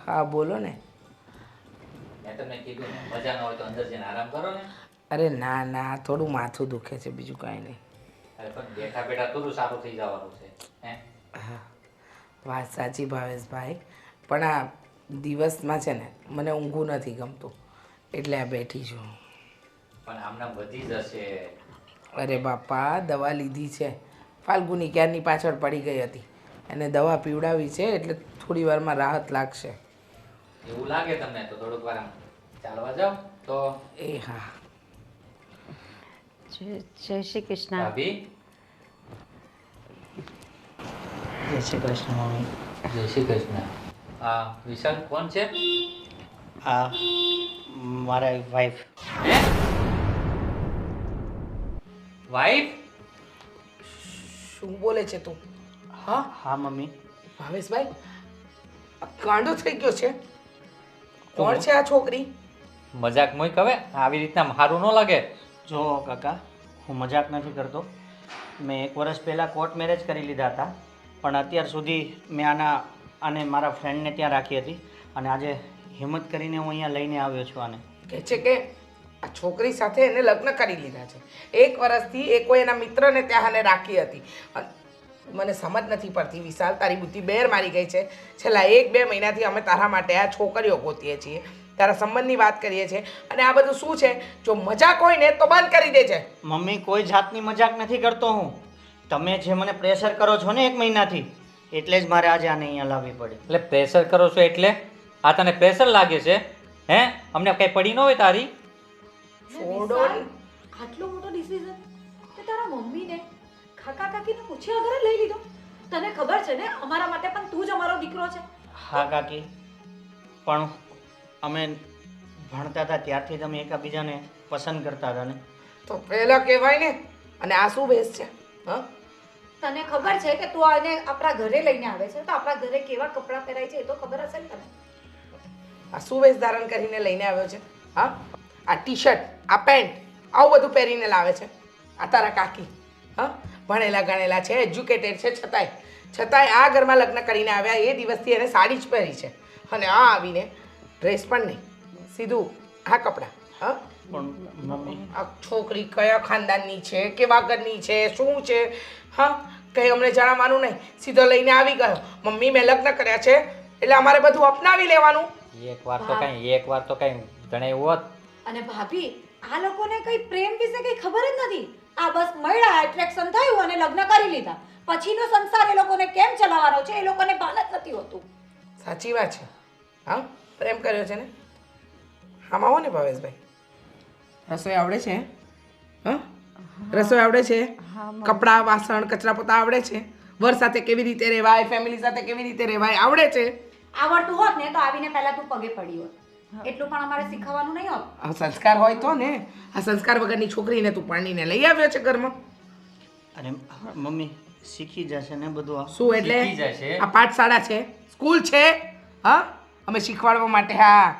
હા બોલો ને. મેં તમને કીધું ને મજા ન હોય તો અંદર જઈને આરામ કરો ને. અરે ના ના, થોડું માથું દુખે છે, બીજું કાંઈ નહીં. અરે પણ બેઠા બેઠા થોડું સારું થઈ જવાનું છે હે. વાત સાચી ભાવેશભાઈ, પણ આ દિવસમાં છે ને મને ઊંઘું નથી ગમતું, એટલે આ બેઠી છું. પણ આમના વધી જશે. અરે બાપા, દવા લીધી છે. ફાલ્ગુની ક્યારની પાછળ પડી ગઈ હતી, એને દવા પીવડાવી છે, એટલે થોડી વારમાં રાહત લાગશે. એવું લાગે તમને તો થોડુંક વાર આમ ચાલવા જાઓ તો. એ હા. જય શ્રી કૃષ્ણ. ભાભી. જય શ્રી કૃષ્ણ મમ્મી. જય શ્રી કૃષ્ણ. હા વિશાલ કોણ છે? આ મારા વાઈફ. હે વાઈફ? શું બોલે છે તું? હા હા મમ્મી. ભાવેશભાઈ, આ ગાંડો થઈ ગયો છે. કોણ છે આ છોકરી? મજાક મોય હવે આવી રીતના મારું ન લાગે. જો કાકા, હું મજાક નથી કરતો. મેં 1 વર્ષ પહેલાં કોર્ટ મેરેજ કરી લીધા હતા, પણ અત્યાર સુધી મેં આને મારા ફ્રેન્ડને ત્યાં રાખી હતી, અને આજે હિંમત કરીને હું અહીંયા લઈને આવ્યો છું આને. કહે છે કે આ છોકરી સાથે એને લગ્ન કરી લીધા છે. 1 વર્ષથી એ કોઈ એના મિત્રને ત્યાં એને રાખી હતી. મને સમજ નથી પડતી વિશાલ, તારી બુદ્ધિ બેર મારી ગઈ છે. છેલ્લા 1-2 મહિનાથી અમે તારા માટે આ છોકરીઓ ગોતીએ છીએ, તારા સંબંધની વાત કરીએ છીએ, અને આ બધું શું છે? જો મજાક હોય ને તો બંધ કરી દેજે. મમ્મી, કોઈ જાતની મજાક નથી કરતો હું. તમે જે મને પ્રેશર કરો છો ને 1 મહિનાથી, એટલે જ મારે આજે આને અહીંયા લાવવી પડી. એટલે પ્રેશર કરો છો એટલે? આ તને પ્રેશર લાગે છે હે? અમને કઈ પડી ન હોય તારી? છોડો ને. આટલો મોટો ડિસિઝન તે તારા મમ્મીને કાકા કાકીને પૂછ્યા વગર લઈ લીધો? તને ખબર છે ને અમારા માટે પણ તું જ અમારો દીકરો છે. હા કાકી, પણ અમે ભણતા હતા ત્યારથી જ અમે એકબીજાને પસંદ કરતા હતા ને. તો પહેલા કહેવાય ને. અને આ શું બેસ છે? હા, તને ખબર છે કે તું આને આપણા ઘરે લઈને આવે છે તો આપણા ઘરે કેવા કપડાં પહેરાય છે એ તો ખબર હશે ને તને? આ શું વેશ ધારણ કરીને લઈને આવ્યો છે? હા, આ ટી શર્ટ, આ પેન્ટ, આવું બધું પહેરીને લાવે છે આ તારા કાકી? હા, ભણેલા ગણેલા છે, એજ્યુકેટેડ છે, છતાંય આ ઘરમાં લગ્ન કરીને આવ્યા એ દિવસથી એને સાડી જ પહેરી છે, અને આ આવીને ડ્રેસ પણ નહીં, સીધું આ કપડાં. હા, પણ મમ્મી, આ છોકરી કયા ખાનદાનની છે, કેવા ઘરની છે, શું છે? હા, કંઈ અમને જણાવવાનું નહીં, સીધો લઈને આવી ગયો. મમ્મી મેં લગ્ન કર્યા છે એટલે અમારે બધું અપનાવી લેવાનું. એક વાર તો કઈ જણાવ્યું હોત. અને ભાભી, આ લોકોને કઈ પ્રેમ વિશે કઈ ખબર જ નથી. આ બસ મળ્યા, એટ્રેક્શન થયું અને લગ્ન કરી લીધા. પછીનો સંસાર એ લોકોને કેમ ચલાવવાનો છે એ લોકોને ભાન જ નથી હોતું. સાચી વાત છે. હા, પ્રેમ કર્યો છે ને. આમાં હો ને ભાવેશભાઈ, રસોઈ આવડે છે? હા, રસોઈ આવડે છે? કપડાં વાસણ કચરા પોતા આવડે છે? વર સાથે કેવી રીતે રહેવાય, ફેમિલી સાથે કેવી રીતે રહેવાય આવડે છે? આવડતું હોત ને તો આવીને પહેલા તું પગે પડી હોત. એટલું પણ અમારે શીખવાનું નહીં હોત. આ સંસ્કાર હોય તો ને. આ સંસ્કાર વગરની છોકરીને તું પાણીને લઈ આવ્યો છે ઘરમાં. અરે મમ્મી, શીખી જશે ને બધું આ. શું એટલે? શીખી જશે. આ પાઠશાળા છે, સ્કૂલ છે? હા, અમે શીખવાડવા માટે, હા,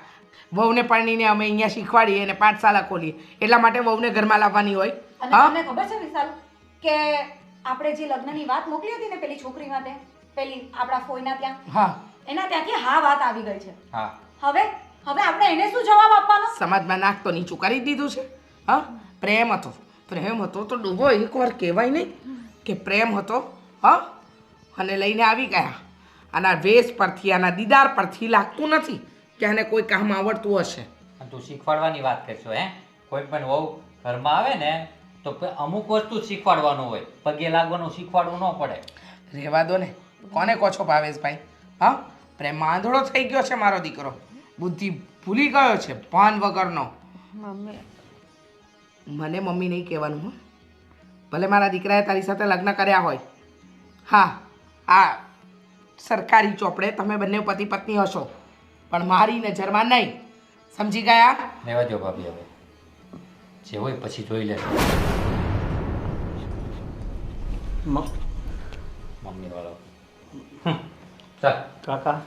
વહુને પરણીને અમે અહીંયા શીખવાડીએ અને પાઠશાળા ખોલીએ, એટલા માટે વહુને ઘરમાં લાવવાની હોય. અને હા, તમને ખબર છે વિશાલ કે આપણે જે લગ્નની વાત મોકલી હતી ને પેલી છોકરી માટે, પેલી આપણા ફોઈના ત્યાં, હા, એના ત્યાંથી હા વાત આવી ગઈ છે. હા, હવે આપણે એને શું જવાબ આપવાનો? સમાજમાં નાક તો નીચું કરી જ દીધું છે. હા, પ્રેમ હતો તો ડૂબો એકવાર કહેવાય નહીં કે પ્રેમ હતો. હા, અને લઈને આવી ગયા. આના વેશ પરથી, આના દીદાર પરથી લાગતું નથી કે આને કોઈ કામ આવડતું હશે. અને તું શીખવાડવાની વાત કરશો હે? કોઈ પણ વહુ ઘરમાં આવે ને તો અમુક વસ્તુ શીખવાડવાનું હોય, પગે લાગવાનું શીખવાડવું ન પડે. રહેવા દો ને. કોને કહો છો ભાવેશભાઈ? હા, પ્રેમમાં આંધળો થઈ ગયો છે મારો દીકરો, બુદ્ધિ ભૂલી ગયો છે, ભાન વગરનો. મમ્મી, મને મમ્મી નહીં કહેવાનું. હં, ભલે મારા દીકરાએ તારી સાથે લગ્ન કર્યા હોય. હા, આ સરકારી ચોપડે તમે બંને પતિ પત્ની હશો, પણ મારી નજરમાં નહીં. સમજી ગયા? રહેવા દો ભાભી, હવે જે હોય પછી જોઈ લેજો. મમ્મી વાળો ચાલ. કાકા,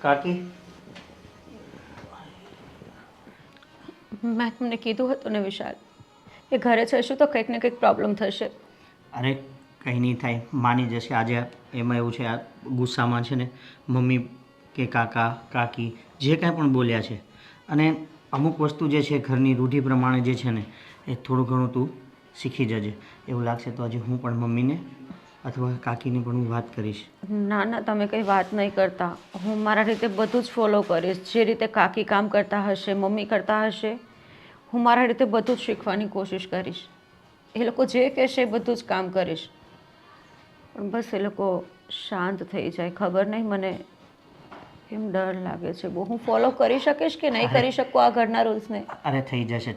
કાકી, મેં તમને કીધું હતું ને વિશાલ, એ ઘરે જશું તો કંઈક ને કંઈક પ્રોબ્લેમ થશે. અરે કંઈ નહીં થાય, માની જશે. આજે એમાં એવું છે, આ ગુસ્સામાં છે ને મમ્મી કે કાકા કાકી જે કાંઈ પણ બોલ્યા છે, અને અમુક વસ્તુ જે છે ઘરની રૂઢિ પ્રમાણે જે છે ને એ થોડું ઘણું તું શીખી જજે. એવું લાગશે તો હજી હું પણ મમ્મીને અથવા કાકીને પણ હું વાત કરીશ. ના ના, તમે કંઈ વાત નહીં કરતા. હું મારા રીતે બધું જ ફોલો કરીશ. જે રીતે કાકી કામ કરતા હશે, મમ્મી કરતા હશે, હું મારા રીતે બધું જ શીખવાની કોશિશ કરીશ. એ લોકો જે કહેશે એ બધું જ કામ કરીશ. પણ બસ એ લોકો શાંત થઈ જાય. ખબર નહીં મને કેમ ડર લાગે છે બહુ. હું ફોલો કરી શકીશ કે નહીં કરી શકું આ ઘરના રૂલ્સને? અરે થઈ જશે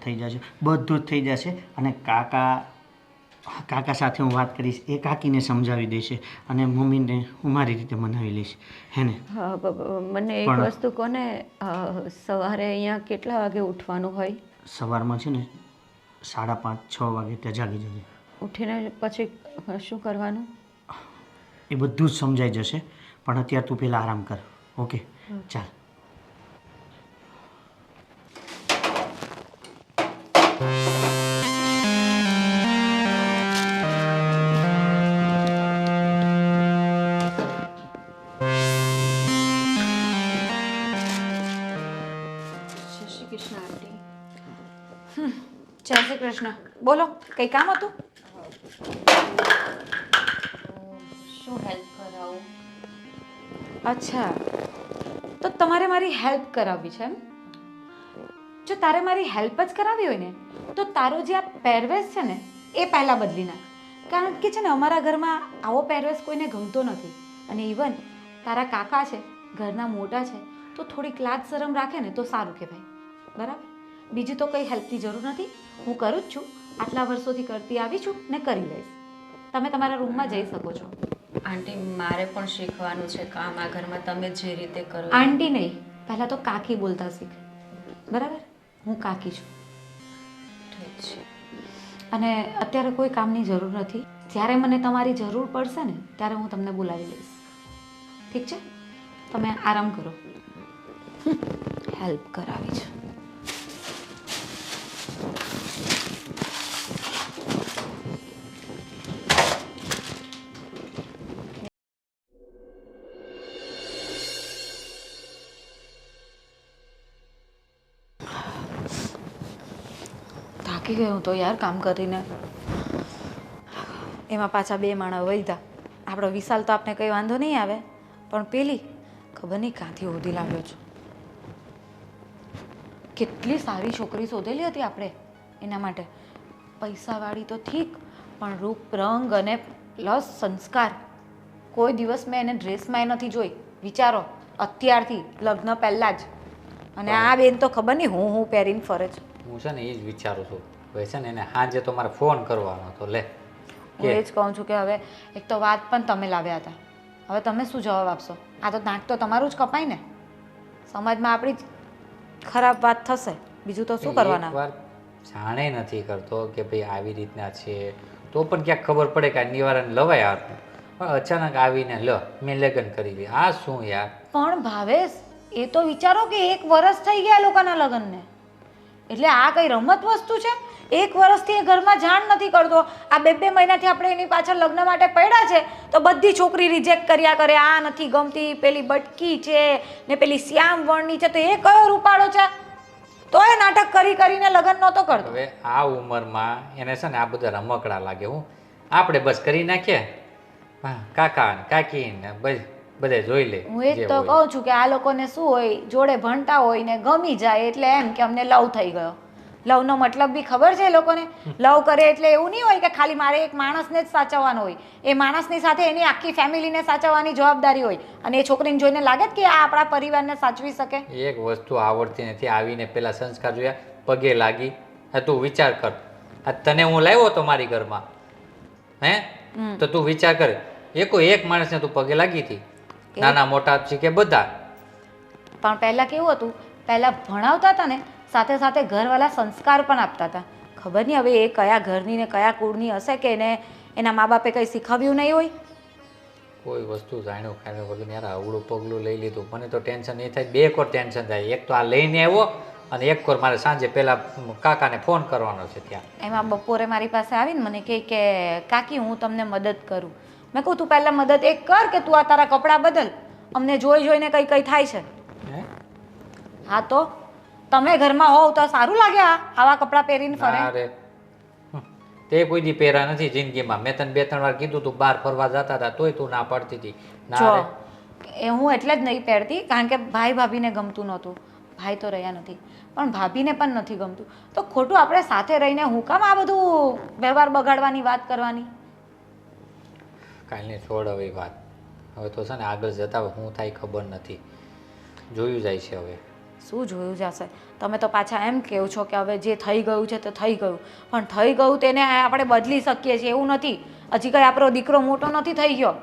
બધું જ થઈ જશે. અને કાકા સાથે હું વાત કરીશ, એ કાકીને સમજાવી દેશે અને મમ્મીને હું મારી રીતે મનાવી લઈશ, હે ને? હા, મને એક પણ- વસ્તુ કહો ને, સવારે અહીંયા કેટલા વાગે ઉઠવાનું હોય? સવારમાં છે ને 5:30-6 વાગે ત્યાં જાગી જજે. ઉઠીને પછી શું કરવાનું? એ બધું જ સમજાઈ જશે, પણ અત્યારે તું પહેલાં આરામ કર. ઓકે, ચાલ. જય શ્રી કૃષ્ણ આંટી. જય શ્રી કૃષ્ણ. બોલો, કંઈ કામ હતું? શું હેલ્પ કરાવું? અચ્છા, તો તમારે મારી હેલ્પ કરાવવી છે એમ? જો તારે મારી હેલ્પ જ કરાવી હોય ને તો તારો જે આ પહેરવેશ છે ને એ પહેલાં બદલી નાખ. કારણ કે છે ને અમારા ઘરમાં આવો પહેરવેશ કોઈને ગમતો નથી. અને ઇવન તારા કાકા છે, ઘરના મોટા છે, તો થોડીક લાજ શરમ રાખે ને તો સારું કહેવાય. બરાબર? બીજી તો કંઈ હેલ્પની જરૂર નથી. હું કરું જ છું, આટલા વર્ષોથી કરતી આવી છું ને કરી લઈશ. તમે તમારા રૂમમાં જઈ શકો છો. આંટી, મારે પણ શીખવાનું છે કામ આ ઘરમાં. તમે જે રીતે કરો. આંટી નહીં, પહેલાં તો કાકી બોલતા શીખ. બરાબર? હું કાકી છું. ઠીક છે. અને અત્યારે કોઈ કામની જરૂર નથી. જ્યારે મને તમારી જરૂર પડશે ને ત્યારે હું તમને બોલાવી લઈશ. ઠીક છે? તમે આરામ કરો. હેલ્પ કરાવી છે. થાકી ગઈ હું તો યાર કામ કરીને. એમાં પાછા 2 માણસ વૈધા. આપણો વિશાલ તો આપણે કંઈ વાંધો નહીં આવે, પણ પેલી ખબર નહીં ક્યાંથી ઓધી લાવ્યો છું. કેટલી સારી છોકરી શોધેલી હતી આપણે એના માટે. પૈસાવાળી તો ઠીક, પણ રૂપ રંગ અને પ્લસ સંસ્કાર. કોઈ દિવસ મેં એને ડ્રેસમાં નથી જોઈ. વિચારો, અત્યારથી લગ્ન પહેલાં જ. અને આ બેન તો ખબર નહીં હું પહેરીને ફરે છે. હું છે ને એ જ વિચારું છું. હવે છે ને એને સાંજે તો મારે ફોન કરવાનો હતો. લે હું એ જ કહું છું કે હવે એક તો વાત પણ તમે લાવ્યા હતા, હવે તમે શું જવાબ આપશો? આ તો નાક તો તમારું જ કપાય ને. સમાજમાં આપણી જ ખરાબ વાત થશે, બીજું તો શું કરવાના? એકવાર જાણે નથી કરતો કે ભાઈ આવી રીતના છે, તો પણ ક્યાંક ખબર પડે કે આ નિવારણ લવાય આપનું. પણ અચાનક આવીને મેં લગ્ન કરી લે, આ શું યાર? પણ ભાવેશ, એ તો વિચારો કે 1 વર્ષ થઈ ગયા લોકોના લગ્નને. એટલે આ કઈ રમત વસ્તુ છે? 1 વર્ષથી એ ઘરમાં જાણ નથી કરતો. આ 2 મહિનાથી આપણે એની પાછળ લગ્ન માટે પડ્યા છે તો બધી છોકરી રિજેક્ટ કર્યા કરે. આ નથી ગમતી, પેલી બટકી છે ને પેલી શ્યામ વર્ણની છે. તો એ કયો રૂપાળો છે? તો એ નાટક કરીને લગ્ન નહોતો કરતો. હવે આ ઉંમરમાં એને છે ને આ બધા રમકડા લાગે. હું આપણે બસ કરી નાખીએ, કાકા ને કાકી ને બધે જોઈ લે. હું એ જ તો કહું છું કે આ લોકોને શું હોય, જોડે ભણતા હોય ને ગમી જાય એટલે એમ કે અમને લવ થઈ ગયો. લવનો મતલબ બી ખબર છે એ લોકોને? લવ કરે એટલે એવું નહીં હોય કે ખાલી મારે એક માણસને જ સાચવવાનો હોય. એ માણસની સાથે એની આખી ફેમિલીને સાચવવાની જવાબદારી હોય. અને એ છોકરીને જોઈને લાગે કે આ આપણા પરિવારને સાચવી શકે? એક વસ્તુ આવડતી નથી. આવીને પેલા સંસ્કાર જોયા, પગે લાગી. હા, તું વિચાર કર, આ તને હું લાવ્યો તો મારી ઘરમાં, હે? તો તું વિચાર કર, એક માણસને તું પગે લાગી હતી, નાના મોટા છે કે બધા. પણ પહેલાં કેવું હતું, પહેલાં ભણાવતા હતા ને સાથે સાથે ઘરવાળા સંસ્કાર પણ આપતા હતા. ખબર નહીં હવે એ કયા ઘરની ને કયા કુળની હશે કે એને એના મા બાપે કંઈ શીખવ્યું નહીં હોય. કોઈ વસ્તુ જાણ્યું ખાણ્યું વગર યાર આવડું પગલું લઈ લીધું. મને તો ટેન્શન એ થાય, 2 કોર ટેન્શન થાય. એક તો આ લઈને આવ્યો અને એક કોર મારે સાંજે પહેલા કાકાને ફોન કરવાનો છે ત્યાં. એમાં બપોરે મારી પાસે આવીને મને કહે કે કાકી હું તમને મદદ કરું. મેં કહું તું પહેલાં મદદ એક કર કે તું આ તારા કપડાં બદલ અમને જોઈ જોઈને કંઈ કંઈ થાય છે. હે હા તો તમે ઘરમાં હોવ તો સારું લાગે આવા કપડાં પહેરીને ફરે. ના રે તે કોઈ દી પહેરા નથી જિંદગીમાં. મેં તને 2-3 વાર કીધું તું બહાર ફરવા જતા હતા તોય તું ના પાડતી હતી. ના જો રે એ હું એટલે જ નહીં પહેરતી કારણ કે ભાઈ ભાભીને ગમતું નહોતું. ભાઈ તો રહ્યા નથી પણ ભાભીને પણ નથી ગમતું. તો ખોટું આપણે સાથે રહીને હું કામ આ બધું વ્યવહાર બગાડવાની વાત કરવાની. કાલની છોડ હવે વાત. હવે તો છે ને આગળ જતા શું થાય ખબર નથી. જોયું જાય છે હવે. શું જોયું જશે? તમે તો પાછા એમ કહો છો કે હવે જે થઈ ગયું છે તે થઈ ગયું, પણ થઈ ગયું તેને આપણે બદલી શકીએ છીએ એવું નથી. હજી કંઈ આપણો દીકરો મોટો નથી થઈ ગયો.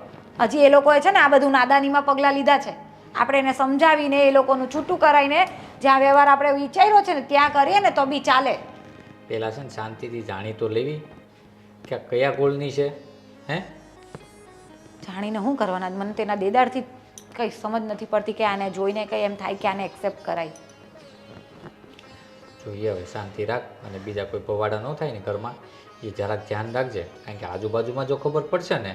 હજી એ લોકોએ છે ને આ બધું નાદાનીમાં પગલાં લીધા છે. આપણે એને સમજાવીને એ લોકોનું છૂટું કરાવીને જ્યાં વ્યવહાર આપણે વિચાર્યો છે ને ત્યાં કરીએ ને તો બી ચાલે. પહેલાં છે ને શાંતિથી જાણી તો લેવી કે આ કયા ગોળની છે. હે જાણીને શું કરવાના? મને તેના દેદારથી કંઈ સમજ નથી પડતી કે આને જોઈને કંઈ એમ થાય કે આને એક્સેપ્ટ કરાય. જોઈએ હવે શાંતિ રાખ અને બીજા કોઈ પવાડા ન થાય ને ઘરમાં એ જરાક ધ્યાન રાખજે. કારણ કે આજુબાજુમાં જો ખબર પડશે ને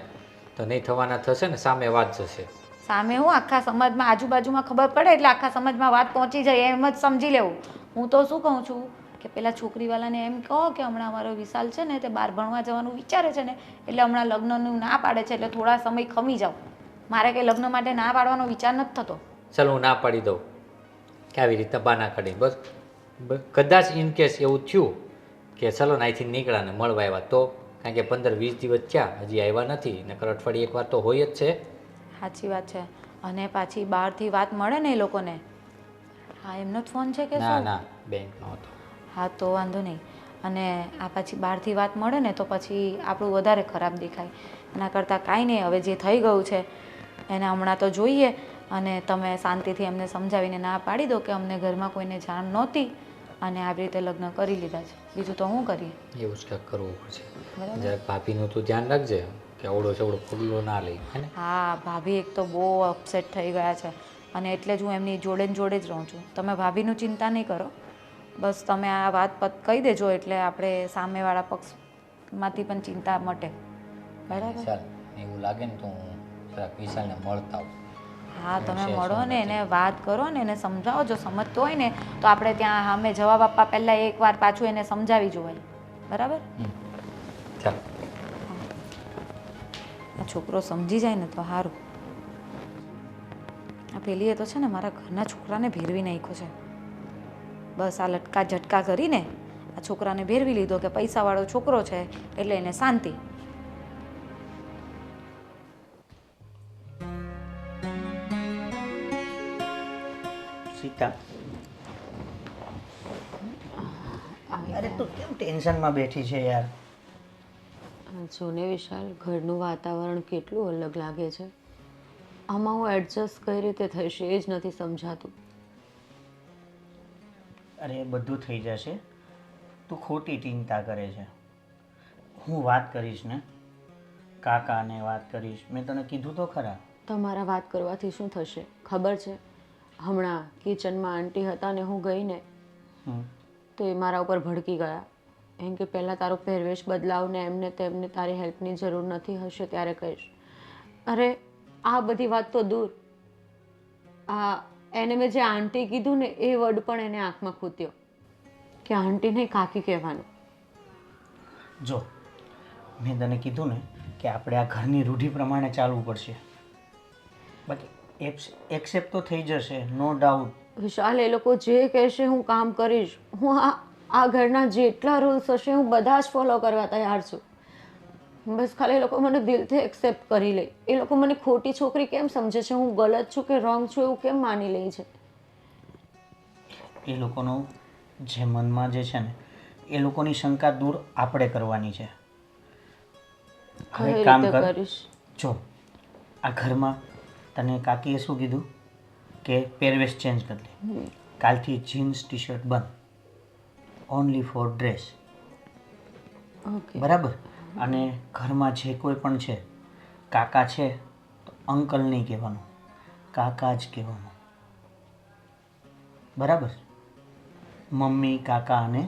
તો નહીં થવાના થશે ને સામે વાત જશે. સામે હું આખા સમાજમાં આજુબાજુમાં ખબર પડે એટલે આખા સમાજમાં વાત પહોંચી જાય એમ જ સમજી લેવું. હું તો શું કહું છું કે પેલા છોકરીવાલાને એમ કહો કે હમણાં અમારો વિશાલ છે ને તે બહાર ભણવા જવાનું વિચારે છે ને એટલે હમણાં લગ્નનું ના પાડે છે એટલે થોડા સમય ખમી જાઓ. મારે કંઈ લગ્ન માટે ના પાડવાનો વિચાર નથી થતો. ચાલ હું ના પાડી દઉં કે આવી રીતે બાના કાઢી બસ. કદાચ ઇન કેસ એવું થયું કે ચલો ને અહીંથી નીકળ્યા ને મળવા આવ્યા તો, કારણ કે 15-20 દિવસ થયા હજી આવ્યા નથી ને અઠવાડિયે એકવાર તો હોય જ છે. સાચી વાત છે. અને પાછી બહારથી વાત મળે ને એ લોકોને. હા એમનો જ ફોન છે કે ના શું? ના બેંકનો હતો. હા તો વાંધો નહીં. અને આ પછી બહારથી વાત મળે ને તો પછી આપણું વધારે ખરાબ દેખાય. એના કરતાં કાંઈ નહીં, હવે જે થઈ ગયું છે એને હમણાં તો જોઈએ. અને તમે શાંતિથી એમને સમજાવીને ના પાડી દો કે અમને ઘરમાં કોઈને જાણ નહોતી અને આવી રીતે લગ્ન કરી લીધા છે. બીજું તો શું કરીએ? એવું જ કંઈક કરવું પડશે. બરાબર. જરાક ભાભીનું તું ધ્યાન રાખજે કે અવળો ચવડો પગલો ના લઈ. હે ને હા ભાભી એક તો બહુ અપસેટ થઈ ગયા છે અને એટલે જ હું એમની જોડે ને જોડે જ રહું છું. તમે ભાભીનું ચિંતા નહીં કરો, બસ તમે આ વાત કહી દેજો એટલે આપણે સામેવાળા પક્ષમાંથી પણ ચિંતા મટે. બરાબર. ચાલ એવું લાગે ને તો હું જરાક વિશાલને મળતા આવું. હા તમે છે, મળો શું ને નથી. એને વાત કરો ને એને સમજાવો. જો સમજતો હોય ને તો આપણે ત્યાં સામે જવાબ આપવા પહેલાં એકવાર પાછું એને સમજાવી જોવાય. બરાબર. ચાલ આ છોકરો સમજી જાય ને તો સારું. આ પેલીએ તો છે ને મારા ઘરના છોકરાને ભેરવી નાખ્યો છે. બસ આ લટકા ઝટકા કરીને આ છોકરાને ભેરવી લીધો કે પૈસાવાળો છોકરો છે એટલે એને શાંતિ. સીતા, અરે તું કેમ ટેન્શનમાં બેઠી છે યાર? જો ને વિશાલ, ઘરનું વાતાવરણ કેટલું અલગ લાગે છે. આમાં હું એડજસ્ટ કઈ રીતે થશે એ જ નથી સમજાતું. અરે બધું થઈ જશે, તું ખોટી ચિંતા કરે છે. હું વાત કરીશ ને, કાકાને વાત કરીશ. મેં તને કીધું તો ખરા. તમારા વાત કરવાથી શું થશે ખબર છે? હમણાં કિચનમાં આંટી હતા ને હું ગઈ ને તો એ મારા ઉપર ભડકી ગયા. એમ કે પહેલાં તારો પહેરવેશ બદલાવ ને એમને તેમને તારી હેલ્પની જરૂર નથી હશે ત્યારે કહીશ. અરે આ બધી વાત તો દૂર, આ એને મેં જે આંટી કીધું ને એ વર્ડ પણ એને આંખમાં ખૂત્યો કે આંટીને કાકી કહેવાનું. જો મેં તને કીધું ને કે આપણે આ ઘરની રૂઢિ પ્રમાણે ચાલવું પડશે. બાકી એક્સેપ્ટ તો થઈ જશે, નો ડાઉટ. વિશાલ, એ લોકો જે કહેશે હું કામ કરીશ. હું આ ઘરના જેટલા રૂલ્સ હશે હું બધા જ ફોલો કરવા તૈયાર છું. બસ ખાલી એ લોકો મને દિલથી એક્સેપ્ટ કરી લે. એ લોકો મને ખોટી છોકરી કેમ સમજે છે, હું ગલત છું કે રોંગ છું એવું કેમ માની લે છે? એ લોકોનો જે મનમાં જે છે ને એ લોકોની શંકા દૂર આપણે કરવાની છે. કઈ હવે કામ રીતે કર. કરીશ? જો આ ઘરમાં તને કાકીએ શું કીધું કે પહેરવેશ ચેન્જ કરી લે. કાલથી જીન્સ ટી શર્ટ બંધ, ઓનલી ફોર ડ્રેસ. ઓકે. બરાબર. અને ઘરમાં જે કોઈ પણ છે, કાકા છે તો અંકલ નહીં કહેવાનું, કાકા જ કહેવાનું. બરાબર. મમ્મી, કાકા અને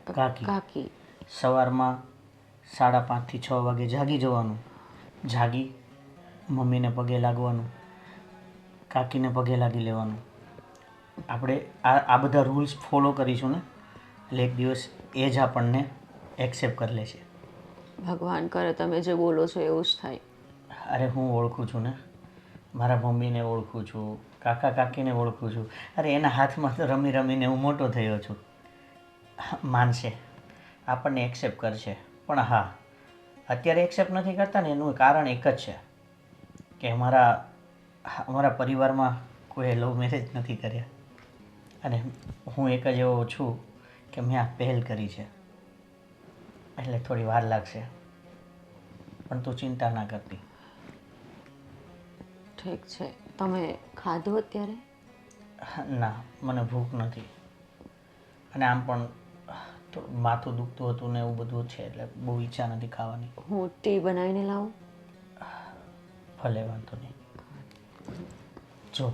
કાકી. કાકી. સવારમાં 5:30 થી 6 વાગે જાગી જવાનું. જાગી મમ્મીને પગે લાગવાનું. કાકીને પગે લાગી લેવાનું. આપણે આ બધા રૂલ્સ ફોલો કરીશું ને એટલે એક દિવસ એ જ આપણને એક્સેપ્ટ કરી લેશે. ભગવાન કરે તમે જે બોલો છો એવું જ થાય. અરે હું ઓળખું છું ને, મારા મમ્મીને ઓળખું છું, કાકા કાકીને ઓળખું છું. અરે એના હાથમાં તો રમી રમીને હું મોટો થયો છું. માનશે, આપણને એક્સેપ્ટ કરશે. પણ હા, અત્યારે એક્સેપ્ટ નથી કરતા ને એનું કારણ એક જ છે કે અમારા પરિવારમાં કોઈ લવ મેરેજ નથી કર્યા અને હું એક જ એવો છું કે મેં આ પહેલ કરી છે. એટલે થોડી વાર લાગશે, પણ તું ચિંતા ના કરતી. ઠીક છે. તમે ખાધું અત્યારે? ના, મને ભૂખ નથી અને આમ પણ માથું દુખતું હતું ને એવું બધું છે એટલે બહુ ઈચ્છા નથી ખાવાની. હું ટી બનાવીને લાવું? ભલે, વાંધો નહીં. જો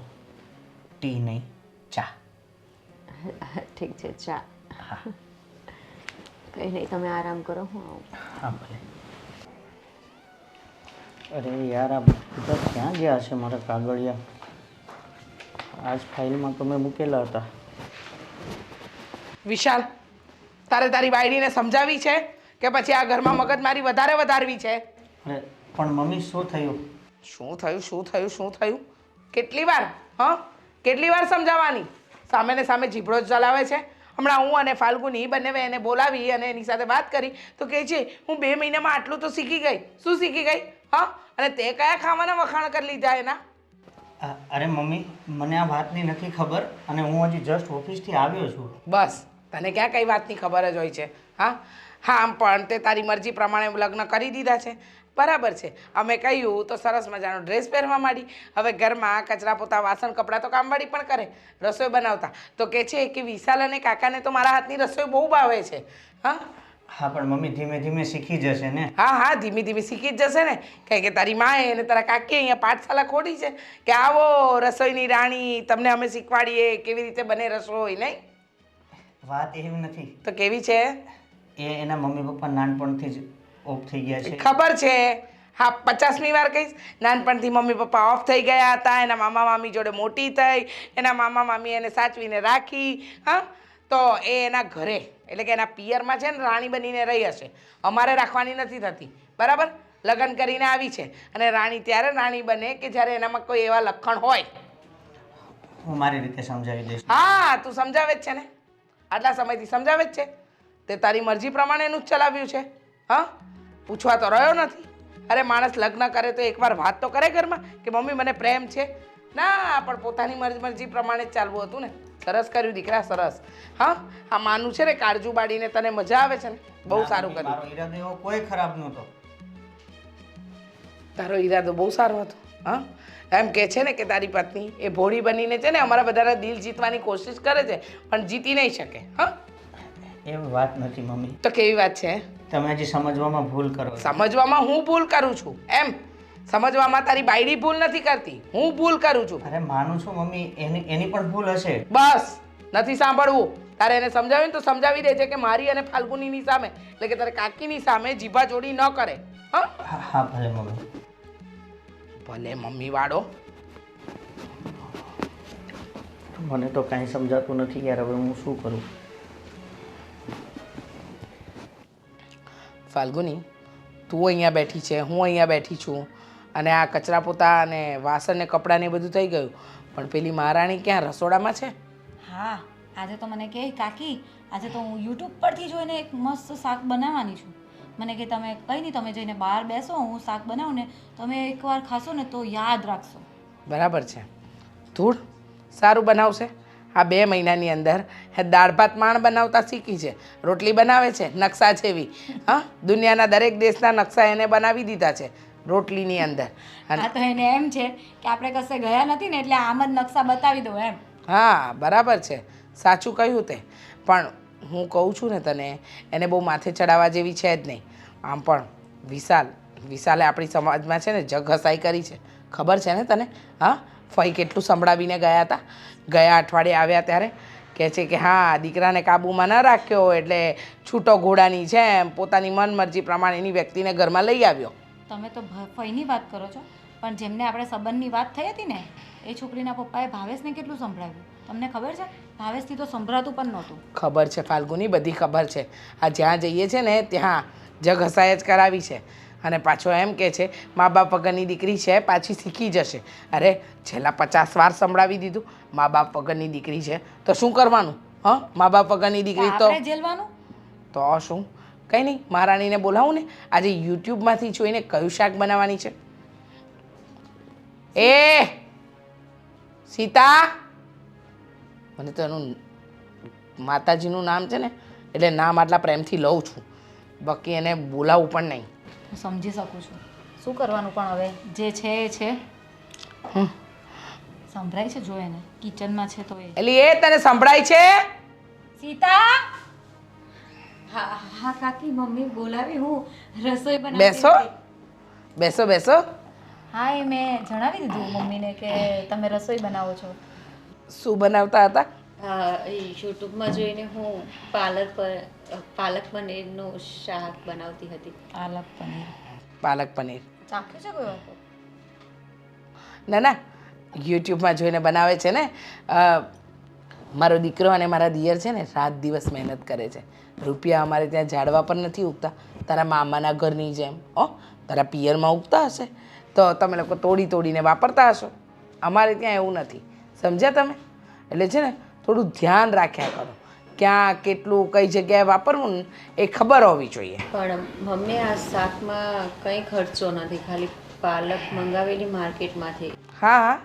ટી નહીં, ચા. ઠીક છે, ચા. હા કંઈ નહીં, તમે આરામ કરો, હું આવું. હા ભલે. અરે યાર, આ બધા ક્યાં ગયા છે મારા કાગળિયા? આજ ફાઇલમાં તો મેં મૂકેલા હતા. વિશાલ, તારે તારી બાયડીને સમજાવી છે કે પછી આ ઘરમાં મગજમારી વધારવી છે? અરે પણ મમ્મી, શું થયું? શું થયું? કેટલી વાર કેટલી વાર સમજાવવાની? સામે ને સામે જીભડો જ ચલાવે છે. હમણાં હું અને ફાલ્ગુની બંને એને બોલાવી અને એની સાથે વાત કરી તો કહે છે હું 2 મહિનામાં આટલું તો શીખી ગઈ. શું શીખી ગઈ? અને તે કયા ખાવાના વખાણ કરી લીધા એના? અરે મમ્મી, મને આ વાતની નથી ખબર અને હું હજી જસ્ટ ઓફિસથી આવ્યો છું. બસ, તને ક્યાં કઈ વાતની ખબર જ હોય છે? હા, આમ પણ તે તારી મરજી પ્રમાણે લગ્ન કરી દીધા છે, બરાબર છે. અમે કહ્યું તો સરસ મજાનો ડ્રેસ પહેરવા માંડી. હવે ઘરમાં કચરા પોતા વાસણ કપડાં તો કામવાળી પણ કરે, રસોઈ બનાવતા. તો કહે છે કે વિશાલ અને કાકાને તો મારા હાથની રસોઈ બહુ ભાવે છે. હા પણ મમ્મી, ધીમે ધીમે શીખી જશે ને. હા, ધીમે ધીમે શીખી જ જશે ને. કારણ કે તારી માએ અને તારા કાકીએ અહીંયા પાઠશાલા ખોલી છે કે આવો રસોઈની રાણી, તમને અમે શીખવાડીએ કેવી રીતે બને રસોઈ. નહીં? વાત એવી નથી. તો કેવી છે? એના મમ્મી પપ્પા નાનપણથી જ ઓફ થઈ ગયા છે. ખબર છે. હા, 50મી વાર કહીશ. નાનપણથી મમ્મી પપ્પા ઓફ થઈ ગયા હતા. એના મામા મામી જોડે મોટી થઈ, એના મામા મામી એને સાચવીને રાખી. તો એ એના ઘરે એટલે કે એના પિયરમાં છે ને રાણી બનીને રહી હશે. અમારે રાખવાની નથી થતી, બરાબર? લગ્ન કરીને આવી છે અને રાણી ત્યારે રાણી બને કે જ્યારે એનામાં કોઈ એવા લક્ષણ હોય. હું મારી રીતે સમજાવી દઈશ. હા, તું સમજાવે જ છે ને, આટલા સમયથી સમજાવે જ છે. તે તારી મરજી પ્રમાણે એનું જ ચલાવ્યું છે. પૂછવા તો રહ્યો નથી. અરે માણસ લગ્ન કરે તો એકવાર વાત તો કરે ઘરમાં કે મમ્મી મને પ્રેમ છે. ના, પણ પોતાની મરજી પ્રમાણે જ ચાલવું હતું ને. સરસ કર્યું દીકરા, સરસ. આ માનું છે ને કાળજુ બાળીને તને મજા આવે છે ને, બહુ સારું કર્યું. મારો ઈરાદો એવો કોઈ ખરાબ નહોતો. તારો ઈરાદો બહુ સારો હતો. એમ કે છે ને કે તારી પત્ની એ ભોળી બનીને છે ને અમારા બધાના દિલ જીતવાની કોશિશ કરે છે પણ જીતી નહીં શકે. એવી વાત નથી મમ્મી. તો કેવી વાત છે? તમે હજી સમજવામાં ભૂલ કરો છો. સમજવામાં હું ભૂલ કરું છું એમ? સમજવામાં તારી બાયડી ભૂલ નથી કરતી, હું ભૂલ કરું છું. અરે માનું છું મમ્મી, એની પણ ભૂલ હશે. બસ, નથી સાંભળવું. તારે એને સમજાવીને તો સમજાવી દે છે કે મારી અને ફાલ્ગુનીની સામે એટલે કે તારે કાકીની સામે જીભા જોડી ન કરે. હા ભલે મમ્મી. ભલે મમ્મી વાળો. મને તો કાંઈ સમજાતું નથી યાર, હવે હું શું કરું? ફાલ્ગુની, તું અહીંયા બેઠી છે, હું અહીંયા બેઠી છું અને આ કચરા પોતા અને વાસણ ને કપડાં ને બધું થઈ ગયું, પણ પેલી મહારાણી ક્યાં રસોડામાં છે? હા, આજે તો મને કહે કાકી, આજે તો હું યુટ્યુબ પરથી જોઈને એક મસ્ત શાક બનાવવાની છું. મને કે તમે કંઈ નહીં, તમે જઈને બહાર બેસો, હું શાક બનાવું ને તમે એકવાર ખાશો ને તો યાદ રાખશો. બરાબર છે. ધૂળ સારું બનાવશે. આ 2 મહિનાની અંદર દાળ ભાત માણ બનાવતા શીખી છે, રોટલી બનાવે છે નકશા જેવી. દુનિયાના દરેક દેશના નકશા એને બનાવી દીધા છે રોટલીની અંદર. હા, તો એને એમ છે કે આપણે કશે ગયા નથી ને એટલે આમ જ નકશા બતાવી દો એમ. હા, બરાબર છે, સાચું કહ્યું તે. પણ હું કહું છું ને તને, એને બહુ માથે ચડાવવા જેવી છે જ નહીં. આમ પણ વિશાલે આપણી સમાજમાં છે ને જગ હસાઈ કરી છે, ખબર છે ને તને? ફઈ કેટલું સંભળાવીને ગયા હતા. ગયા અઠવાડિયે આવ્યા ત્યારે કહે છે કે હા, દીકરાને કાબૂમાં ન રાખ્યો એટલે છૂટો ઘોડાની જેમ પોતાની મન મરજી પ્રમાણેની વ્યક્તિને ઘરમાં લઈ આવ્યો. તમે તો ફઈની વાત કરો છો, પણ જેમને આપણે સંબંધની વાત થઈ હતી ને એ છોકરીના પપ્પાએ ભાવેશને કેટલું સંભળાવ્યું તમને ખબર છે? ભાવેશથી તો સંભળાતું પણ નહોતું. ખબર છે ફાલ્ગુની, બધી ખબર છે. આ જ્યાં જઈએ છે ને ત્યાં જગ હસાય જ કરાવી છે. અને પાછો એમ કે છે મા બાપ વગરની દીકરી છે પાછી શીખી જશે. અરે છેલ્લા 50 વાર સંભળાવી દીધું, મા બાપ વગરની દીકરી છે તો શું કરવાનું? હા, મા બાપ વગરની દીકરી તો આપણે જેલવાનું. તો શું? કંઈ નહીં, મહારાણીને બોલાવું ને, આજે યુટ્યુબમાંથી જોઈને કયું શાક બનાવવાની છે. એ સીતા, મને તો એનું માતાજીનું નામ છે ને એટલે નામ આટલા પ્રેમથી લઉં છું, બાકી એને બોલાવું પણ નહીં. હું સમજી શકું છું. શું કરવાનું પણ હવે જે છે એ છે. સંભળાય છે જો એને કિચનમાં છે તો એ. એલી એ તને સંભળાય છે? સીતા. હા હા કાકી, મમ્મી બોલાવી, હું રસોઈ બનાવતી બેસો હતી. બેસો બેસો. હા, એ મેં જણાવી દીધું મમ્મીને કે તમે રસોઈ બનાવો છો. શું બનાવતા હતા? યુટ્યુબમાં જોઈને હું પાલક પનીરનું શાક બનાવતી હતી. પાલક પનીર. પાલક પનીર. ચાખ્યું છે કોઈ વખત? ના ના, યુટ્યુબમાં જોઈને બનાવે છે ને. મારો દીકરો અને મારા દિયર છે ને રાત દિવસ મહેનત કરે છે. રૂપિયા અમારે ત્યાં ઝાડવા પર નથી ઉગતા, તારા મામાના ઘરની જેમ. તારા પિયરમાં ઉગતા હશે તો તમે લોકો તોડી તોડીને વાપરતા હશો. અમારે ત્યાં એવું નથી, સમજ્યા તમે? એટલે છે ને થોડું ધ્યાન રાખ્યા કરો, ક્યાં કેટલું કઈ જગ્યાએ વાપરવું ને એ ખબર હોવી જોઈએ. પણ મમ્મી આ શાકમાં કંઈ ખર્ચો નથી, ખાલી પાલક મંગાવેલી માર્કેટમાંથી. હા હા,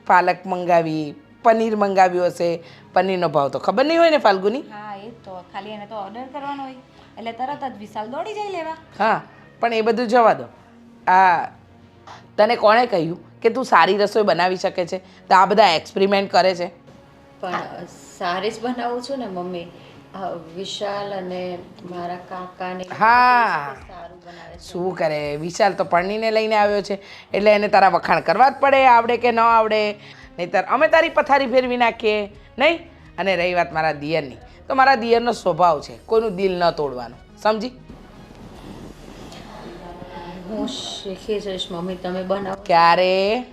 પાલક મંગાવી, પનીર મંગાવ્યું હશે. પનીરનો ભાવ તો ખબર નહીં હોય ને ફાલ્ગુની? હા, એ તો ખાલી એને તો ઓર્ડર કરવાનો હોય એટલે તરત જ વિશાલ દોડી જાય લેવા. હા, પણ એ બધું જવા દો. આ તને કોણે કહ્યું કે તું સારી રસોઈ બનાવી શકે છે? તો આ બધા એક્સપેરિમેન્ટ કરે છે. પણ સારી જ બનાવું છું ને મમ્મી. વિશાલ અને મારા કાકાને હા, સારું બનાવે છે. શું કરે વિશાલ તો પરણીને લઈને આવ્યો છે એટલે એને તારા વખાણ કરવા જ પડે, આવડે કે ન આવડે. નહીંતર અમે તારી પથારી ફેરવી નાખીએ નહીં. અને રહી વાત મારા દિયરની, તો મારા દિયરનો સ્વભાવ છે કોઈનું દિલ ન તોડવાનું, સમજી? હું શીખી જઈશ મમ્મી, તમે બનાવો. ક્યારે?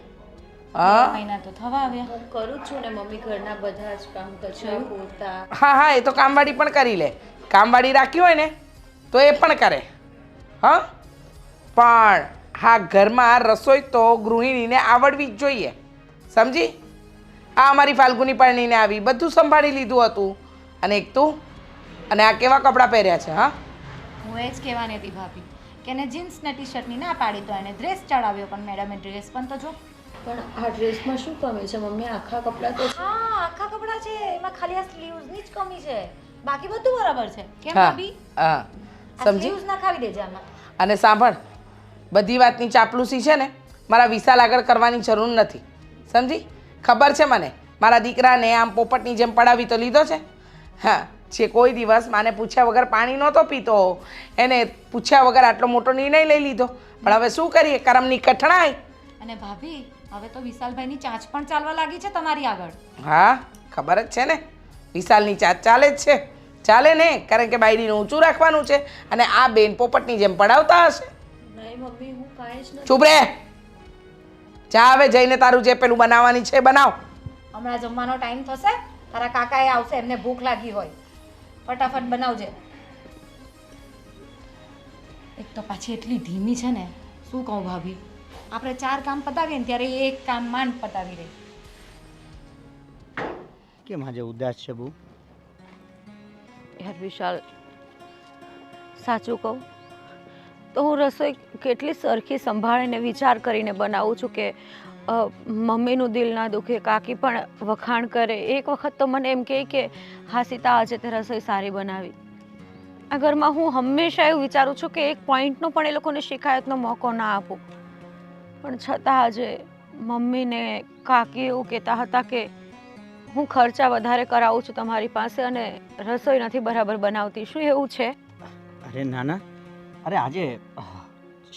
2 મહિના તો થવા આવ્યા. હું કરું છું ને મમ્મી, ઘરના બધા જ કામ કચરા પોતા. હા હા, એ તો કામવાળી પણ કરી લે. કામવાળી રાખી હોય ને તો એ પણ કરે. હા, પણ હા ઘરમાં રસોઈ તો ગૃહિણીને આવડવી જ જોઈએ, સમજી? આ અમારી ફાલ્ગુની પરણીને આવી, બધું સંભાળી લીધું હતું. અને એક તું, અને આ કેવા કપડાં પહેર્યા છે? હા, હું એ જ કહેવાની હતી ભાભી કે એને જીન્સ ને ટી શર્ટની ના પાડી તો એને ડ્રેસ ચડાવ્યો, પણ મેડમે ડ્રેસ પણ તો જો. પણ આ ડ્રેસમાં શું કમી છે મમ્મી? આખા કપડાં તો હા, આખા કપડાં છે, એમાં ખાલી આ સ્લીવ્સની જ કમી છે, બાકી બધું બરાબર છે. કેમ હા ભાભી? હા, આ સમજી? સ્લીવ્સ ના ખાવી દેજે આમાં. અને સાંભળ, બધી વાતની ચાપલુસી છે ને મારા વિશાલ આગળ કરવાની જરૂર નથી, સમજી? ખબર છે મને, મારા દીકરાને આમ પોપટની જેમ પડાવી તો લીધો છે. હા, જે કોઈ દિવસ માને પૂછ્યા વગર પાણી નહોતો પીતો, એને પૂછ્યા વગર આટલો મોટો નિર્ણય લઈ લીધો. પણ હવે શું કરીએ, કરમની કઠણાઈ. અને ભાભી હવે તો વિશાલભાઈની ચાંચ પણ ચાલવા લાગી છે તમારી આગળ. હા, ખબર જ છે ને, વિશાલની ચાચ ચાલે જ છે. ચાલે ને, કારણ કે બાયડીનું ઊંચું રાખવાનું છે અને આ બેન પોપટની જેમ પડાવતા હશે. નહીં મમ્મી, હું કાંઈ જ નથી. ચૂપ રે, જા હવે જઈને તારું જે પેલું બનાવવાની છે બનાવ. હમણાં જમવાનો ટાઈમ થશે, તારા કાકાએ આવશે, એમને ભૂખ લાગી હોય, ફટાફટ બનાવજે. એક તો પાછી એટલી ધીમી છે ને, શું કહું ભાભી, આપણે 4 કામ પતાવીએ ને ત્યારે એ એક કામ માંડ પતાવી રહી. કેમ આજે ઉદાસ છે બહુ? યાર વિશાલ, સાચું કહું તો હું રસોઈ કેટલી સરખી સંભાળીને વિચાર કરીને બનાવું છું કે મમ્મીનું દિલ ના દુખે, કાકી પણ વખાણ કરે. એક વખત તો મને એમ કહે કે હા સીતા, આજે તે રસોઈ સારી બનાવી. આ ઘરમાં હું હંમેશા એવું વિચારું છું કે એક પોઈન્ટનો પણ એ લોકોને શિકાયતનો મોકો ના આપું. પણ છતાં આજે મમ્મીને કાકી એવું કહેતા હતા કે હું ખર્ચા વધારે કરાવું છું તમારી પાસે અને રસોઈ નથી બરાબર બનાવતી. શું એવું છે? અરે નાના, અરે આજે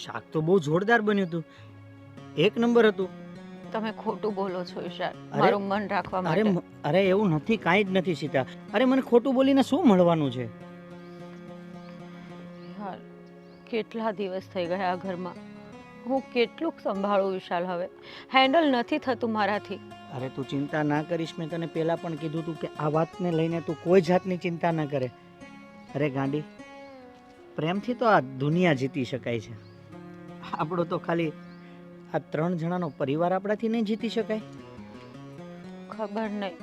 શાક તો બહુ જોરદાર બન્યું હતું, 1 નંબર હતું. તમે ખોટું બોલો છો ઈશાર, મારું મન રાખવા માટે. અરે એવું નથી, કાંઈ જ નથી સીતા. અરે મને ખોટું બોલીને શું મળવાનું છે? યાર, કેટલા દિવસ થઈ ગયા આ ઘરમાં, હું કેટલુંક સંભાળું વિશાલ, હવે હેન્ડલ નથી થતું મારાથી. અરે તું ચિંતા ના કરીશ, મેં તને પહેલાં પણ કીધું હતું કે આ વાતને લઈને તું કોઈ જાતની ચિંતા ના કરે. અરે ગાંડી, પ્રેમથી તો આ દુનિયા જીતી શકાય છે. આપણો તો ખાલી આ 3 જણાનો પરિવાર આપણાથી નહીં જીતી શકાય. ખબર નહીં,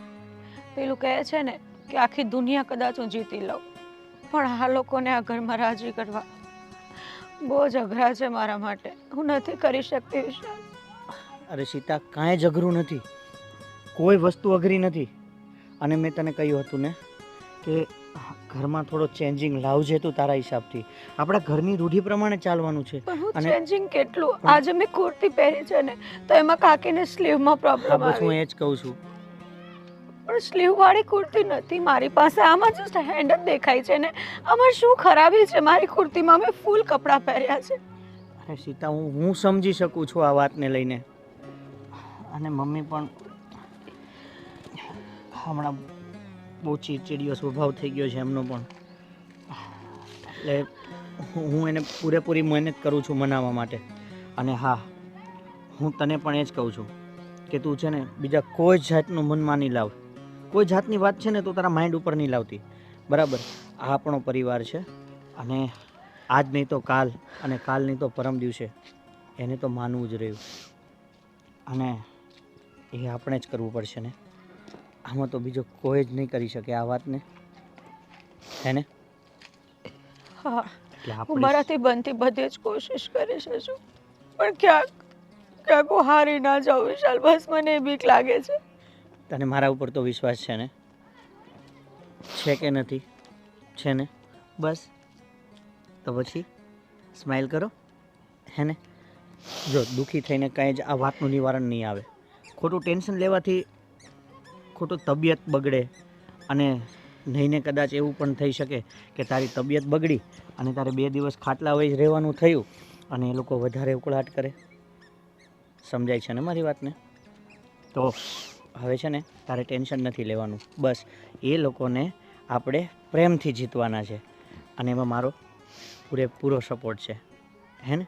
પેલું કહે છે ને કે આખી દુનિયા કદાચ હું જીતી લઉં, પણ આ લોકોને આ ઘરમાં રાજી કરવા બહુ જ અઘરા છે મારા માટે. હું નથી કરી શકતી વિશાલ. અરે સીતા, કાંઈ જ અઘરું નથી, કોઈ વસ્તુ અઘરી નથી. અને મેં તને કહ્યું હતું ને કે ઘરમાં થોડો ચેન્જિંગ લાવજે તું તારા હિસાબથી. આપણા ઘરની રૂઢિ પ્રમાણે ચાલવાનું છે. પણ હું અને ચેન્જિંગ કેટલું? આજે મેં કુર્તી પહેરી છે ને તો એમાં કાકીને સ્લીવમાં હા, પ્રોબ્લેમ બસ હું આવી. એ જ કહું છું. પણ સ્લીવ વાળી કુર્તી નથી મારી પાસે, આમાં જસ્ટ હેન્ડ જ દેખાય છે ને. આમાં શું ખરાબી છે? મારી કુર્તીમાં મેં ફૂલ કપડાં પહેર્યા છે. અરે સીતા, હું સમજી શકું છું આ વાતને લઈને. અને મમ્મી પણ હમણાં બહુ ચીડચીડિયો સ્વભાવ થઈ ગયો છે એમનો પણ. એટલે હું એને પૂરેપૂરી મહેનત કરું છું મનાવવા માટે. અને હા, હું તને પણ એ જ કહું છું કે તું છે ને બીજા કોઈ જાતનું મનમાં નહીં લાવ. કોઈ જાતની વાત છે ને તું તારા માઇન્ડ ઉપર નહીં લાવતી, બરાબર? આ આપણો પરિવાર છે અને આજ નહીં તો કાલ અને કાલ નહીં તો પરમ દિવસે એને તો માનવું જ રહ્યું. અને એ આપણે જ કરવું પડશે ને. આમાં તો બીજો કોઈ જ નહીં કરી શકે આ વાતને, હે ને? હા, એટલે હું આપણે મારાથી બનતી બધી જ કોશિશ કરી શકું, પણ ક્યાંક ક્યાંક હું હારી ના જાઉં વિશાલ. બસ મને એ બીક લાગે છે. તને મારા ઉપર તો વિશ્વાસ છે ને? છે કે નથી? છે ને? બસ તો પછી સ્માઈલ કરો, હે ને? જો દુઃખી થઈને કાંઈ જ આ વાતનું નિવારણ નહીં આવે. ખોટું ટેન્શન લેવાથી ખોટું તબિયત બગડે અને નહીં ને કદાચ એવું પણ થઈ શકે કે તારી તબિયત બગડી અને તારે 2 દિવસ ખાટલા વહી રહેવાનું થયું અને એ લોકો વધારે ઉકળાટ કરે. સમજાય છે ને મારી વાતને? તો હવે છે ને તારે ટેન્શન નથી લેવાનું. બસ એ લોકોને આપણે પ્રેમથી જીતવાના છે અને એમાં મારો પૂરેપૂરો સપોર્ટ છે, હે ને?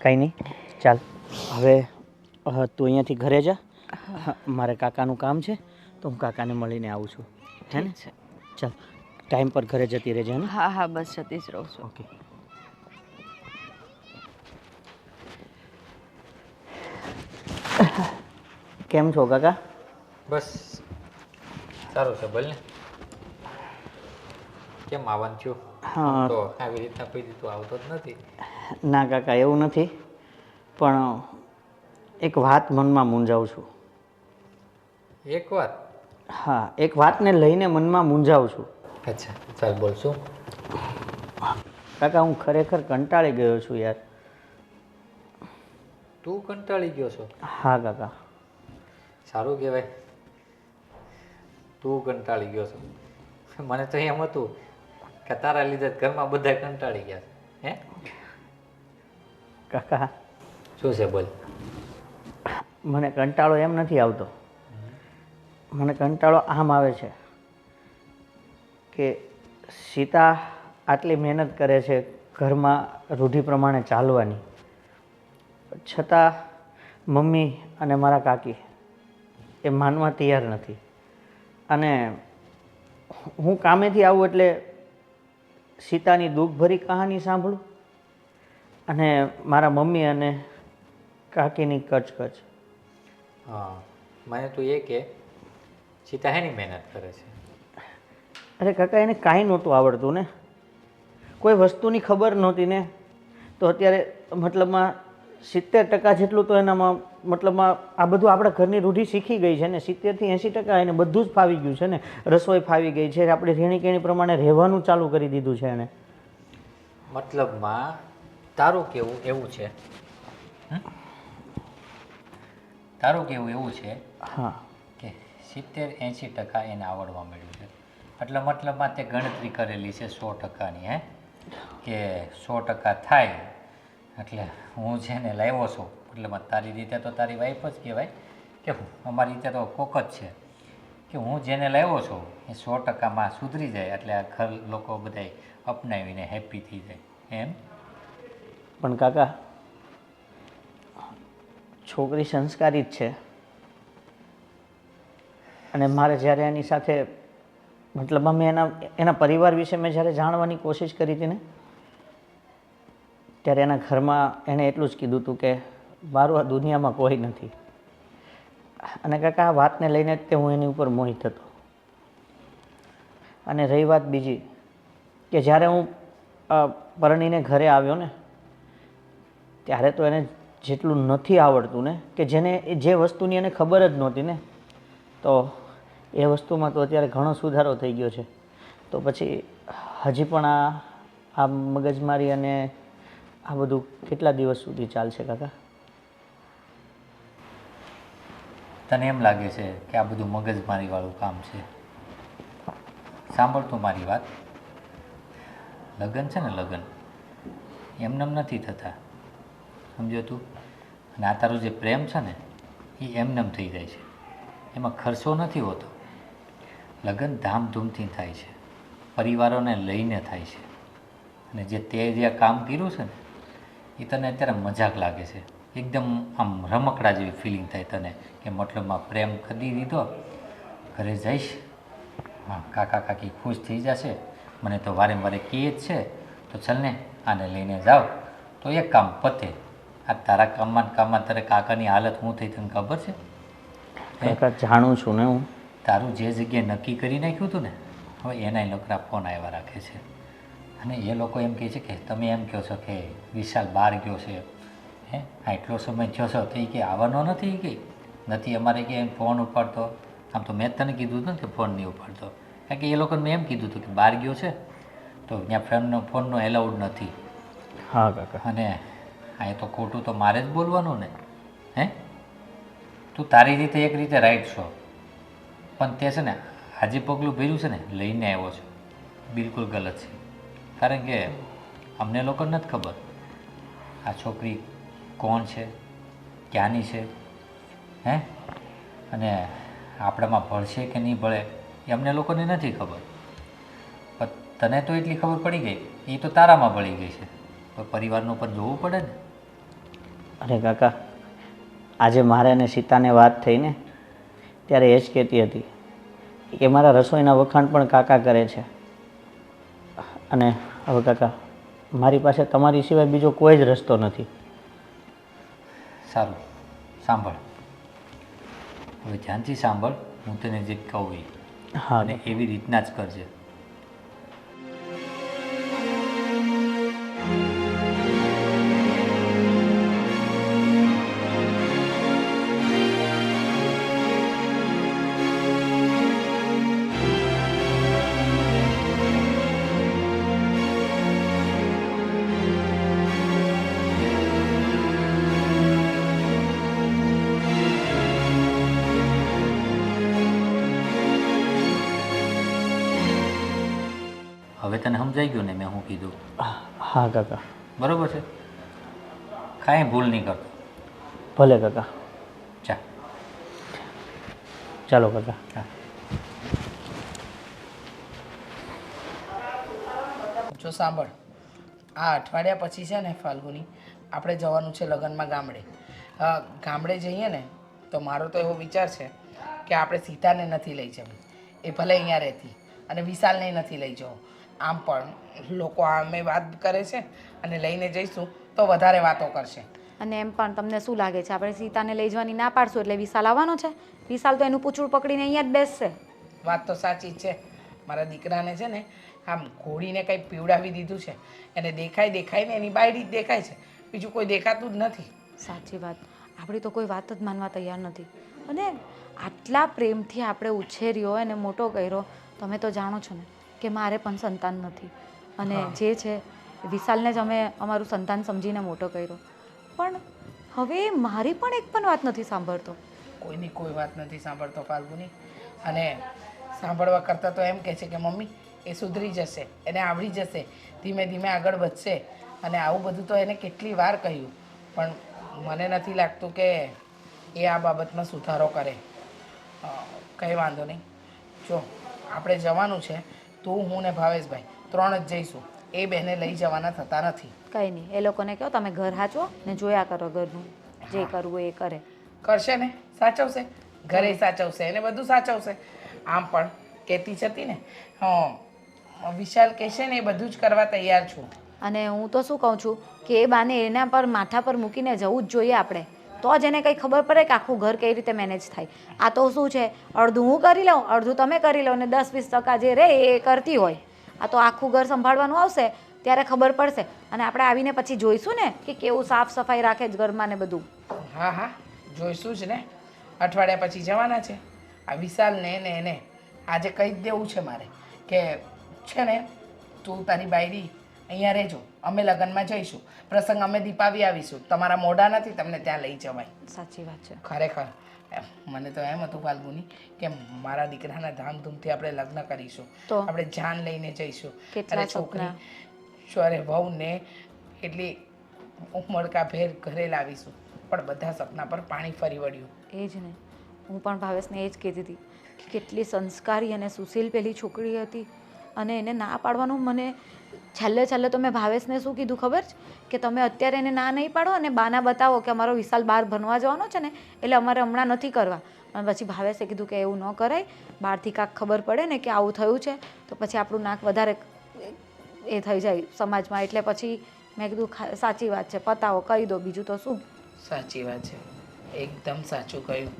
કંઈ નહીં, ચાલ હવે તું અહીંયાથી ઘરે જા. મારે કાકાનું કામ છે તો હું કાકાને મળીને આવું છું, હે ને? ચાલ, ટાઈમ પર ઘરે જતી રહેજે, ને? હા હા, બસ જતી જ રહું છું. ઓકે. કેમ છો કાકા? બસ સારું છે, બોલ ને. કેમ આવવાનું થયું? હા. તો આવી રીતના કોઈ દી તું આવતો જ નથી. ના કાકા, એવું નથી, પણ એક વાત મનમાં મૂંઝાવું છું. એક વાત? હા, એક વાતને લઈને મનમાં મૂંઝાવું છું. અચ્છા, ચાલ બોલ, શું? કાકા, હું ખરેખર કંટાળી ગયો છું યાર. તું કંટાળી ગયો છો? હા કાકા. સારું કહેવાય, તું કંટાળી ગયો છો. મને તો એમ હતું કે તારા લીધે જ ઘરમાં બધા કંટાળી ગયા છે. હે કાકા, શું છે બોલ? મને કંટાળો એમ નથી આવતો. મને કંટાળો આમ આવે છે કે સીતા આટલી મહેનત કરે છે ઘરમાં રૂઢિ પ્રમાણે ચાલવાની, છતાં મમ્મી અને મારા કાકી એ માનવા તૈયાર નથી. અને હું કામેથી આવું એટલે સીતાની દુઃખભરી કહાની સાંભળું અને મારા મમ્મી અને કાકીની કચકચ. હા, મને તું એ કે સીતા હેની મહેનત કરે છે? અરે કાકા, એને કાંઈ નહોતું આવડતું ને, કોઈ વસ્તુની ખબર નહોતી ને, તો અત્યારે મતલબમાં 70% જેટલું તો એનામાં મતલબમાં આ બધું આપણા ઘરની રૂઢિ શીખી ગઈ છે ને. 70 થી 80% એને બધું જ ફાવી ગયું છે ને. રસોઈ ફાવી ગઈ છે, આપણે રેણી કેણી પ્રમાણે રહેવાનું ચાલુ કરી દીધું છે એને. મતલબમાં તારું કેવું એવું છે? તારું કેવું એવું છે હા. કે 70-80% એને આવડવા મળ્યું છે, એટલે મતલબમાં તે ગણતરી કરેલી છે 100%ની, હે કે 100% થાય એટલે હું છે ને લાવ્યો છું. એટલે તારી રીતે તો તારી વાઈફ જ કહેવાય કે અમારી રીતે તો કોક જ છે કે હું જેને લાવ્યો છું એ 100%માં સુધરી જાય એટલે આ ઘર લોકો બધાય અપનાવીને હેપી થઈ જાય. એમ? પણ કાકા, છોકરી સંસ્કારી જ છે અને મારે જ્યારે એની સાથે મતલબ અમે એના પરિવાર વિશે મેં જ્યારે જાણવાની કોશિશ કરી હતી ને, ત્યારે એના ઘરમાં એણે એટલું જ કીધું હતું કે મારું આ દુનિયામાં કોઈ નથી. અને કાકા, આ વાતને લઈને જ તે હું એની ઉપર મોહિત હતો. અને રહી વાત બીજી, કે જ્યારે હું પરણીને ઘરે આવ્યો ને, ત્યારે તો એને જેટલું નથી આવડતું ને, કે જે વસ્તુની એને ખબર જ નહોતી ને, તો એ વસ્તુમાં તો અત્યારે ઘણો સુધારો થઈ ગયો છે. તો પછી હજી પણ આ મગજમારી અને આ બધું કેટલા દિવસ સુધી ચાલશે કાકા? તને એમ લાગે છે કે આ બધું મગજમારીવાળું કામ છે? સાંભળ તું મારી વાત. લગ્ન છે ને, લગ્ન એમનેમ નથી થતા, સમજો તું? અને આ તારો જે પ્રેમ છે ને, એ એમનેમ થઈ જાય છે. એમાં ખર્ચો નથી હોતો. લગ્ન ધામધૂમથી થાય છે, પરિવારોને લઈને થાય છે. અને જે કામ કર્યું છે ને, એ તને અત્યારે મજાક લાગે છે. એકદમ આમ રમકડા જેવી ફિલિંગ થાય તને, કે મતલબમાં પ્રેમ કરી દીધો, ઘરે જઈશ, હા કાકા કાકી ખુશ થઈ જશે, મને તો વારે વારે કહે જ છે, તો ચાલ ને આને લઈને જાઓ તો એક કામ પતે. આ તારા કામમાં તારે કાકાની હાલત શું થઈ તને ખબર છે? કાકા, જાણું છું ને હું. તારું જે જગ્યાએ નક્કી કરી નાખ્યું હતું ને, હવે એનાય નકરા ફોન આવ્યા રાખે છે. અને એ લોકો એમ કહે છે કે તમે એમ કહો છો કે વિશાલ બહાર ગયો છે, હે આ એટલો સમય થયો છો, તો એ કે આવવાનો નથી, કે નથી અમારે કે એમ ફોન ઉપાડતો. આમ તો મેં જ તને કીધું હતું ને કે ફોન નહીં ઉપાડતો, કારણ કે એ લોકોને મેં એમ કીધું હતું કે બહાર ગયો છે તો ત્યાં ફોનનો એલાઉડ નથી. હા કાકા. અને આ તો ખોટું તો મારે જ બોલવાનું ને. હે તું તારી રીતે એક રીતે રાઈટ છો, પણ તે છે ને આજે પગલું ભર્યું છે ને, લઈને આવ્યો છો, બિલકુલ ગલત છે. કારણ કે અમને લોકોને નથી ખબર આ છોકરી કોણ છે, ક્યાંની છે, હે અને આપણામાં ભળશે કે નહીં ભળે એ અમને લોકોને નથી ખબર. પણ તને તો એટલી ખબર પડી ગઈ, એ તો તારામાં ભળી ગઈ છે, તો પરિવારનું પણ જોવું પડે ને. અરે કાકા, આજે મારે અને સીતાને વાત થઈ ને, ત્યારે એ જ કહેતી હતી કે મારા રસોઈના વખાણ પણ કાકા કરે છે. અને હવે કાકા, મારી પાસે તમારી સિવાય બીજો કોઈ જ રસ્તો નથી. સારું, સાંભળ, હવે ધ્યાનથી સાંભળ, હું તને જે કહું એ, હા. અને એવી રીતના જ કરજે. હવે તને સમજાઈ ગયું ને મેં શું કીધું? હા કાકા. બરોબર છે? કાંઈ ભૂલ નહીં કરતો. ભલે કાકા. ચા. ચાલો કાકા. હા. જો સાંભળ, આ અઠવાડિયા પછી છે ને ફાલ્ગુની, આપણે જવાનું છે લગ્નમાં ગામડે. ગામડે જઈએ ને તો મારો તો એવો વિચાર છે કે આપણે સીતાને નથી લઈ જવી, એ ભલે અહીંયા રહેતી, અને વિશાલને નથી લઈ જવું. આમ પણ લોકો આમે વાત કરે છે, અને લઈને જઈશું તો વધારે વાતો કરશે. અને એમ પણ તમને શું લાગે છે, આપણે સીતાને લઈ જવાની ના પાડશું એટલે વિશાલ આવવાનો છે? વિશાલ તો એનું પૂંછડું પકડીને અહીંયા જ બેસશે. વાત તો સાચી જ છે. મારા દીકરાને છે ને આમ ઘોડીને કંઈ પીવડાવી દીધું છે, એને દેખાય ને એની બાયડી જ દેખાય છે, બીજું કોઈ દેખાતું જ નથી. સાચી વાત, આપણી તો કોઈ વાત જ માનવા તૈયાર નથી. અને આટલા પ્રેમથી આપણે ઉછેર્યો અને મોટો કર્યો, તમે તો જાણો છો ને કે મારે પણ સંતાન નથી, અને જે છે વિશાલને જ અમે અમારું સંતાન સમજીને મોટો કર્યો, પણ હવે મારી પણ એક પણ વાત નથી સાંભળતો. કોઈની કોઈ વાત નથી સાંભળતો ફાલ્ગુની, અને સાંભળવા કરતાં તો એમ કહે છે કે મમ્મી એ સુધરી જશે, એને આવડી જશે, ધીમે ધીમે આગળ વધશે. અને આવું બધું તો એને કેટલી વાર કહ્યું, પણ મને નથી લાગતું કે એ આ બાબતમાં સુધારો કરે. કંઈ વાંધો નહીં, જો આપણે જવાનું છે, તું હું ને ભાવેશભાઈ 3 જ જઈશું. એ બેને લઈ જવાના થતા નથી. કંઈ નહીં, એ લોકોને કહો તમે ઘર હાચવો ને જોયા કરો ઘરનું જે કરવું એ કરે. કરશે ને, સાચવશે, ઘરે સાચવશે એને બધું સાચવશે. આમ પણ કહેતી જ હતી ને, વિશાલ કહેશે ને એ બધું જ કરવા તૈયાર છું. અને હું તો શું કહું છું કે એ બાને એના પર માથા પર મૂકીને જવું જ જોઈએ આપણે, તો જ એને કંઈ ખબર પડે કે આખું ઘર કઈ રીતે મેનેજ થાય. આ તો શું છે, અડધું હું કરી લઉં, અડધું તમે કરી લો ને 10-20% જે રહે એ કરતી હોય. આ તો આખું ઘર સંભાળવાનું આવશે ત્યારે ખબર પડશે. અને આપણે આવીને પછી જોઈશું ને કે કેવું સાફ સફાઈ રાખે જ ઘરમાં ને બધું. હા હા, જોઈશું જ ને. અઠવાડિયા પછી જવાના છે આ વિશાલને ને એને આજે કહી જ દેવું છે મારે કે છે ને તું તારી બાયડી અહીંયા રહેજો, અમે લગ્નમાં જઈશું, પ્રસંગ અમે દીપાવી આવીશું, તમારા મોઢા નથી તમને ત્યાં લઈ જવાય. સાચી વાત છે. ખરેખર મને તો એમ હતું ફાલ્ગુની કે મારા દીકરાના ધામધૂમથી આપણે લગ્ન કરીશું, તો આપણે જાન લઈને જઈશું. કેટલા અરે છોકરી અરે વહુને એટલી ઉમળકા ભેર ઘરે લાવીશું, પણ બધા સપના પર પાણી ફરી વળ્યું. એ જ ને, હું પણ ભાવેશને એ જ કહેતી હતી કે કેટલી સંસ્કારી અને સુશીલ પેલી છોકરી હતી અને એને ના પાડવાનું મને છેલ્લે તો મેં ભાવેશને શું કીધું ખબર છે કે તમે અત્યારે એને ના નહીં પાડો અને બાના બતાવો કે અમારો વિશાલ બહાર ભણવા જવાનો છે ને એટલે અમારે હમણાં નથી કરવા. અને પછી ભાવેશે કીધું કે એવું ન કરાય, બહારથી કાંક ખબર પડે ને કે આવું થયું છે તો પછી આપણું નાક વધારે એ થઈ જાય સમાજમાં. એટલે પછી મેં કીધું સાચી વાત છે, પતાવો, કહી દો, બીજું તો શું. સાચી વાત છે, એકદમ સાચું કહ્યું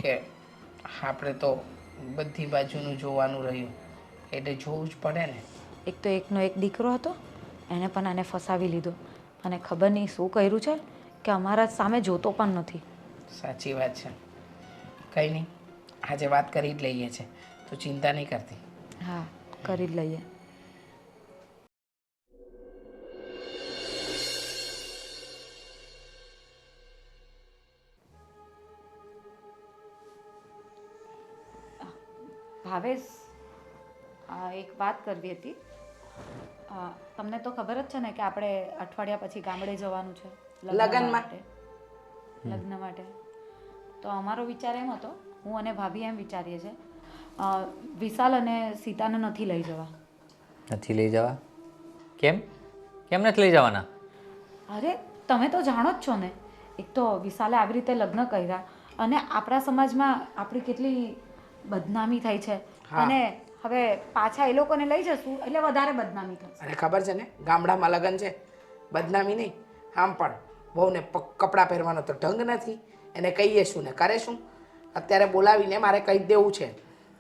કે આપણે તો બધી બાજુનું જોવાનું રહ્યું એટલે જોવું જ પડે ને. એક તો એકનો એક દીકરો હતો, એણે પણ આને ફસાવી લીધો અને ખબર નહીં શું કર્યું છે કે અમારા સામે જોતો પણ નથી. સાચી વાત છે. કંઈ નહીં, આજે વાત કરી જ લઈએ છે, તો ચિંતા નહીં કરતી. હા, કરી જ લઈએ. ભાવેશ, એક વાત કરવી હતી. તમને તો ખબર જ છે ને કે આપણે અઠવાડિયા પછી ગામડે જવાનું છે લગ્નમાં. લગ્ન માટે. તો અમારો વિચાર એમ હતો, હું અને ભાભી એમ વિચારીએ છીએ વિશાલ અને સીતાને નથી લઈ જવા. નથી લઈ જવા? કેમ કેમ નથી લઈ જવાના? અરે તમે તો જાણો જ છો ને, એક તો વિશાલે આવી રીતે લગ્ન કર્યા અને આપણા સમાજમાં આપણી કેટલી બદનામી થઈ છે. અને હવે પાછા એ લોકોને લઈ જશું એટલે વધારે બદનામી થશે. અને ખબર છે ને, ગામડામાં લગ્ન છે, બદનામી નહીં. આમ પણ બહુને કપડાં પહેરવાનો તો ઢંગ નથી, એને કહીએ શું ને કરે શું. અત્યારે બોલાવીને મારે કહી દેવું છે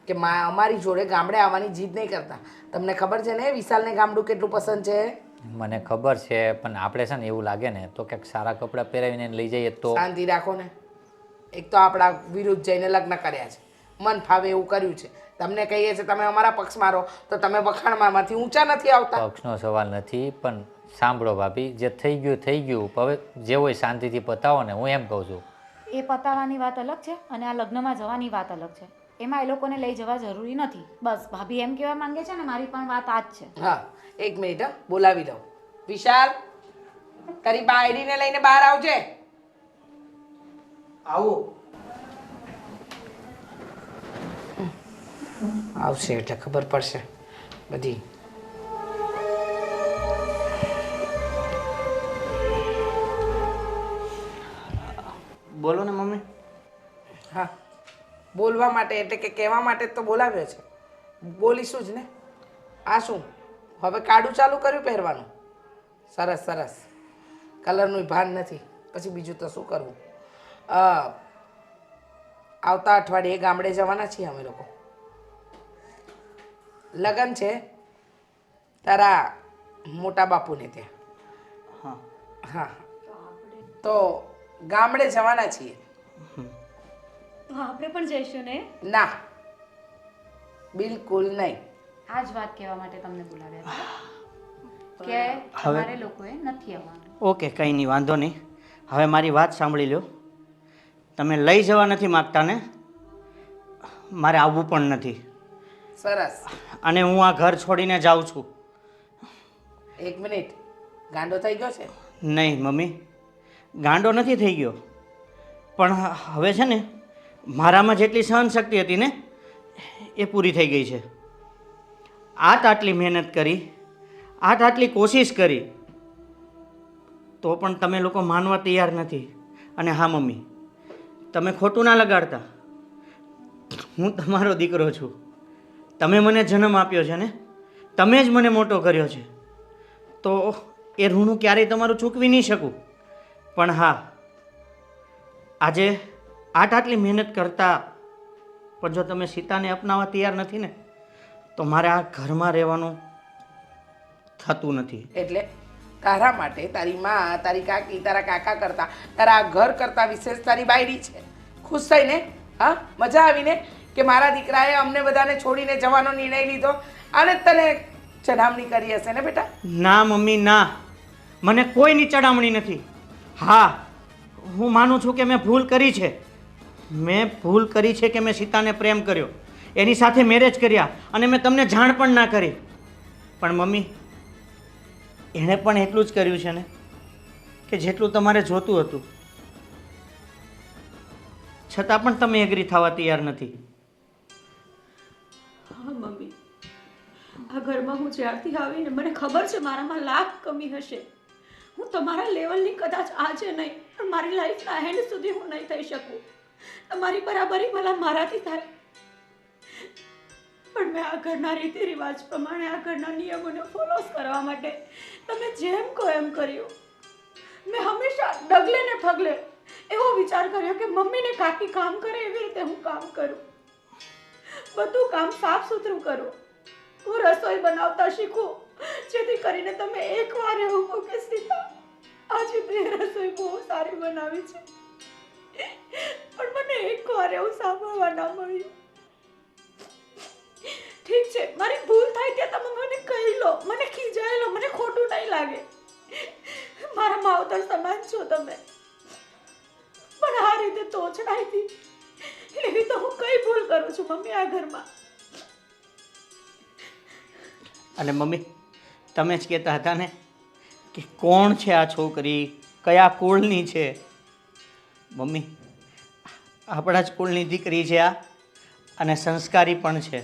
કે અમારી જોડે ગામડે આવવાની જીદ નહીં કરતા. તમને ખબર છે ને વિશાલને ગામડું કેટલું પસંદ છે? મને ખબર છે, પણ આપણે છે ને એવું લાગે ને તો ક્યાંક સારા કપડાં પહેરાવીને લઈ જઈએ તો. શાંતિ રાખો ને. એક તો આપણા વિરુદ્ધ જઈને લગ્ન કર્યા છે, મન ફાવે એવું કર્યું છે. તમને કહીએ છીએ તમે અમારા પક્ષમાં રહો તો તમે વખાણમાંથી ઊંચા નથી આવતા. પક્ષનો સવાલ નથી, પણ સાંભળો ભાભી, જે થઈ ગયું. હવે જે હોય શાંતિથી પતાવો ને, હું એમ કહું છું. એ પતાવવાની વાત અલગ છે અને આ લગ્નમાં જવાની વાત અલગ છે. એમાં એ લોકોને લઈ જવા જરૂરી નથી. બસ ભાભી એમ કહેવા માંગે છે ને, મારી પણ વાત આ જ છે. હા, એક મિનિટ, બોલાવી દઉં. વિશાલ, તારી બાયડીને લઈને બહાર આવજે. આવો. આવશે એટલે ખબર પડશે બધી. બોલો ને મમ્મી. હા, બોલવા માટે એટલે કે કહેવા માટે જ તો બોલાવ્યો છે. બોલીશું જ ને. આ શું હવે કાડું ચાલુ કર્યું પહેરવાનું? સરસ સરસ, કલરનું ભાન નથી, પછી બીજું તો શું કરવું. આવતા અઠવાડિયે ગામડે જવાના છીએ અમે લોકો. લગ્ન છે તારા મોટા બાપુને ત્યાં. હા હા, તો ગામડે જવાના છીએ. આપણે પણ જઈશું ને? ના, બિલકુલ નહીં. આ જ વાત કહેવા માટે તમને બોલાવ્યા છે કે તમારે લોકોએ નથી આવવાનું. ઓકે, કંઈ નહીં, વાંધો નહીં. હવે મારી વાત સાંભળી લો. તમે લઈ જવા નથી માગતા ને, મારે આવવું પણ નથી. સરસ. અને હું આ ઘર છોડીને જાઉં છું. એક મિનિટ, ગાંડો થઈ ગયો છે? નહીં મમ્મી, ગાંડો નથી થઈ ગયો, પણ હવે છે ને મારામાં જેટલી સહનશક્તિ હતી ને એ પૂરી થઈ ગઈ છે. આટલી મહેનત કરી, આટલી કોશિશ કરી તો પણ તમે લોકો માનવા તૈયાર નથી. અને હા મમ્મી, તમે ખોટું ના લગાડતા. હું તમારો દીકરો છું. તમે મને જન્મ આપ્યો છે ને, તમે જ મને મોટો કર્યો છે, તો એ ઋણ ક્યારેય તમારું ચૂકવી નહીં શકું. પણ હા, આજે આટલી મહેનત કરતા પણ જો તમે સીતાને અપનાવવા તૈયાર નથી ને, તો મારે આ ઘરમાં રહેવાનું થતું નથી. એટલે તારા માટે તારી માં, તારી કાકી, તારા કાકા કરતા, તારા આ ઘર કરતા વિશેષ તારી બાયડી છે. ખુશ થઈને? હા, મજા આવીને કે મારા દીકરાએ અમને બધાને છોડીને જવાનો નિર્ણય લીધો? આને જ તને ચઢામણી કરી હશે ને બેટા? ના મમ્મી ના, મને કોઈની ચડામણી નથી. હા, હું માનું છું કે મેં ભૂલ કરી છે. મેં ભૂલ કરી છે કે મેં સીતાને પ્રેમ કર્યો, એની સાથે મેરેજ કર્યા અને મેં તમને જાણ પણ ના કરી. પણ મમ્મી, એણે પણ એટલું જ કર્યું છે ને કે જેટલું તમારે જોતું હતું. છતાં પણ તમે એગ્રી થવા તૈયાર નથી. હા મમ્મી, આ ઘરમાં હું જ્યારથી આવીને મને ખબર છે મારામાં લાખ કમી હશે. હું તમારા લેવલની કદાચ આજે નહીં, પણ મારી લાઈફના એન્ડ સુધી હું નહીં થઈ શકું. તમારી બરાબરી ભલા મારાથી થાય, પણ મેં આ ઘરના રીતિ રિવાજ પ્રમાણે, આ ઘરના નિયમોને ફોલો કરવા માટે તમે જેમ કહો એમ કર્યું. મેં હંમેશા ડગલે ને પગલે એવો વિચાર કર્યો કે મમ્મીને કાકી કામ કરે એવી રીતે હું કામ કરું, બધું કામ સાફ સુથરું કરું, હું રસોઈ બનાવતા શીખું, જેથી કરીને તમે એકવાર એવું કહો કે સીતા આજે તે રસોઈ બહુ સારી બનાવી છે. પણ મને એકવાર એવું સાંભળવા ના મળ્યું. ઠીક છે, મારી ભૂલ થાય ત્યાં તમે મને કહી લો, મને ખીજાઈ લો, મને ખોટું નહીં લાગે. મારા માવતર સમાન છો તમે, પણ આ રીતે તોછડાઈથી એવી તો હું કઈ ભૂલ કરું છું મમ્મી આ ઘરમાં? અને મમ્મી, તમે જ કહેતા હતા ને કે કોણ છે આ છોકરી, કયા કુળની છે. મમ્મી, આપણા જ કુળની દીકરી છે આ, અને સંસ્કારી પણ છે.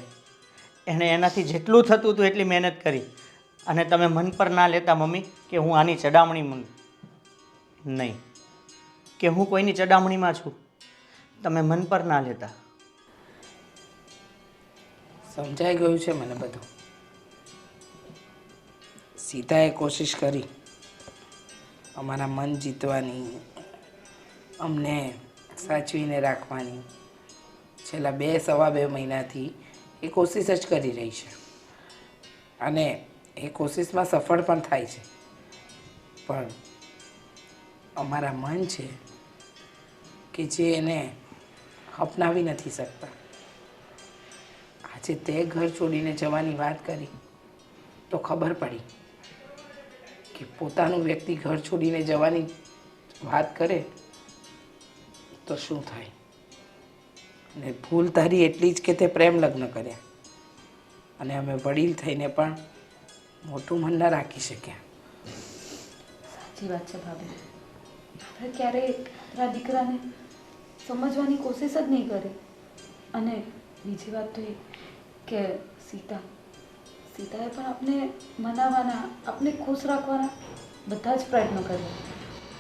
એણે એનાથી જેટલું થતું હતું એટલી મહેનત કરી, અને તમે મન પર ના લેતા મમ્મી કે હું આની ચડામણી નહીં, કે હું કોઈની ચડામણીમાં છું. તમે મન પર ના લેતા. સમજાઈ ગયું છે મને બધું. સીતાએ કોશિશ કરી અમારા મન જીતવાની, અમને સાચવીને રાખવાની. છેલ્લા 2-2.5 મહિનાથી એ કોશિશ જ કરી રહી છે, અને એ કોશિશમાં સફળ પણ થાય છે. પણ અમારા મન છે કે જે એને અપનાવી નથી શકતા. આજે તે ઘર છોડીને જવાની વાત કરી તો ખબર પડી કે પોતાનું વ્યક્તિ ઘર છોડીને જવાની વાત કરે તો શું થાય. અને ભૂલ તારી એટલી જ કે તે પ્રેમ લગ્ન કર્યા, અને અમે વડીલ થઈને પણ મોટું મન ન રાખી શક્યા. સાચી વાત છે ભાભી, આપણે ક્યારેય આપણા દીકરાને સમજવાની કોશિશ જ નહીં કરી. અને બીજી વાત તો એ કે સીતાએ પણ આપણે મનાવવાના, આપણે ખુશ રાખવાના બધા જ પ્રયત્નો કર્યા,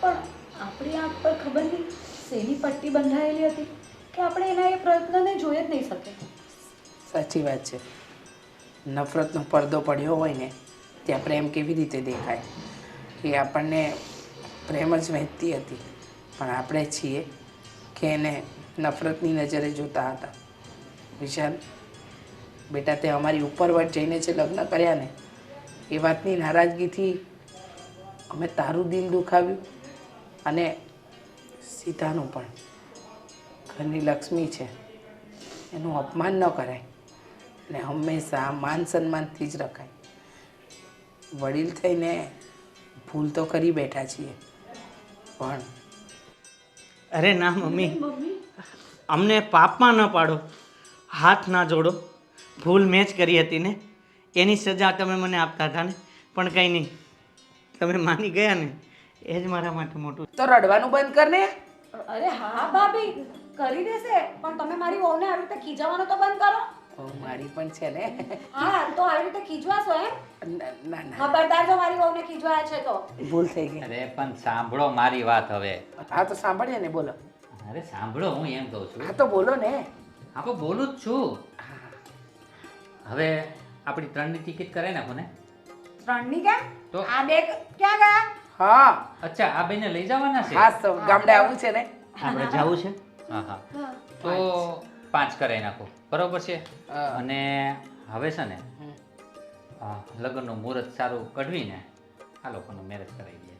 પણ આપણી આંખ પર ખબર નહીં શેની પટ્ટી બંધાયેલી હતી કે આપણે એના એ પ્રયત્નને જોઈ જ નહીં શકે. સાચી વાત છે. નફરતનો પડદો પડ્યો હોય ને ત્યાં પ્રેમ કેવી રીતે દેખાય. એ આપણને પ્રેમ જ વહેતી હતી, પણ આપણે છીએ કે એને નફરતની નજરે જોતા હતા. વિશાલ બેટા, તે અમારી ઉપરવટ જઈને જે લગ્ન કર્યા ને, એ વાતની નારાજગીથી અમે તારું દિલ દુખાવ્યું, અને સીતાનું પણ. ઘરની લક્ષ્મી છે, એનું અપમાન ન કરાય, અને હંમેશા માન સન્માનથી જ રખાય. વડીલ થઈને ભૂલ તો કરી બેઠા છીએ, પણ અરે ના મમ્મી, અમને પાપમાં ન પાડો, હાથ ના જોડો. ભૂલ મેં જ કરી હતી ને, એની સજા તમે મને આપતા હતા ને. પણ કંઈ નહીં, તમે માની ગયા ને એ જ મારા માટે મોટું. તો રડવાનું બંધ કર ને. અરે હા ભાભી, કરી દેશે, પણ તમે મારી વહુને આવી રીતે ખીજાવવાનું તો બંધ કરો. બહુ મારી પણ છે ને. હા તો આવી રીતે ખીજવાશો એમ ના ના ના, ખબરદાર જો મારી વહુને ખીજવાય છે તો ભૂલ થઈ ગઈ. અરે પણ સાંભળો મારી વાત હવે. હા તો સાંભળીએ ને, બોલો. અરે સાંભળો, હું એમ કહું છું. હા તો બોલો ને. હા પણ બોલું જ છું. હવે આપણી 3ની ટિકિટ કરાવી નાખો ને. 3ની કેમ તો? આ બે ક્યાં ગયા હા અચ્છા, આ બેને લઈ જવાના છે? હા તો ગામડે આવવું છે ને. આપણે જવું છે. હા હા, તો 5 કરાવી નાખો, બરોબર છે. અને હવે છે ને લગ્નનું મુહૂર્ત સારું કઢવીને આ લોકોનું મેરેજ કરાવી દઈએ.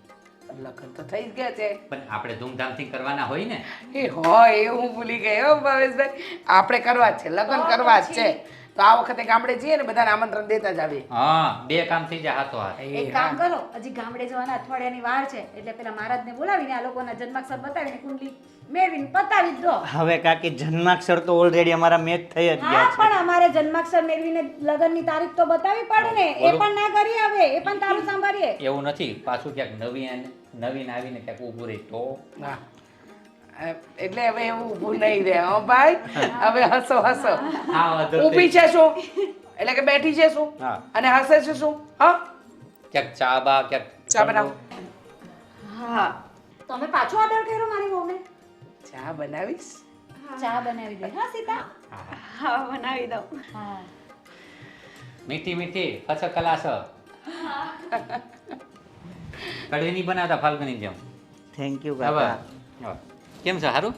લગ્ન તો થઈ જ ગયા છે. પણ આપણે ધૂમધામથી કરવાના હોય ને. એ હોય એ હું ભૂલી ગઈ હો ભાવેશભાઈ. આપણે કરવા જ છે, લગ્ન કરવા જ છે. તો આ વખતે ગામડે જઈએ ને બધાને આમંત્રણ દેતા જ આવીએ. હા, 2 કામ થઈ જાય હાથો હાથ. એક કામ કરો હજી ગામડે જવાના અઠવાડિયાની વાર છે એટલે પેલા મહારાજને બોલાવીને આ લોકોના જન્માક્ષર બતાવીને કુંડલી મેળવીને પતાવી જ દો હવે કાકી જન્માક્ષર તો ઓલરેડી અમારા મેચ થઈ જ હા ગયા છે. પણ અમારે જન્માક્ષર મેળવીને લગ્નની તારીખ તો બતાવી પડે ને એ પણ ના કરી આવે એ પણ તારું સાંભળીએ એવું નથી, પાછું ક્યાંક નવીન આવીને ક્યાંક ઊભું રહી તો. હા. એટલે હવે એવું ઊભું નહીં રહે હો ભાઈ. હવે હસો હસો. ઊભી છે શું એટલે કે બેઠી છે શું હા. અને હસે છે શું? હા ક્યાંક ચા બા ક્યાંક ચા બનાવો. હા તમે પાછો ઓર્ડર કર્યો મારી વહુને ચા બનાવીશ. ચા બનાવી દે હા સીતા હા બનાવી દઉં. હા મીઠી મીઠી કચ્છ કલાસ કઢી નહીં બનાવતા ફાલ્ગુની જેમ. થેન્ક યુ હવે કાકા. કેમ છે, સારું?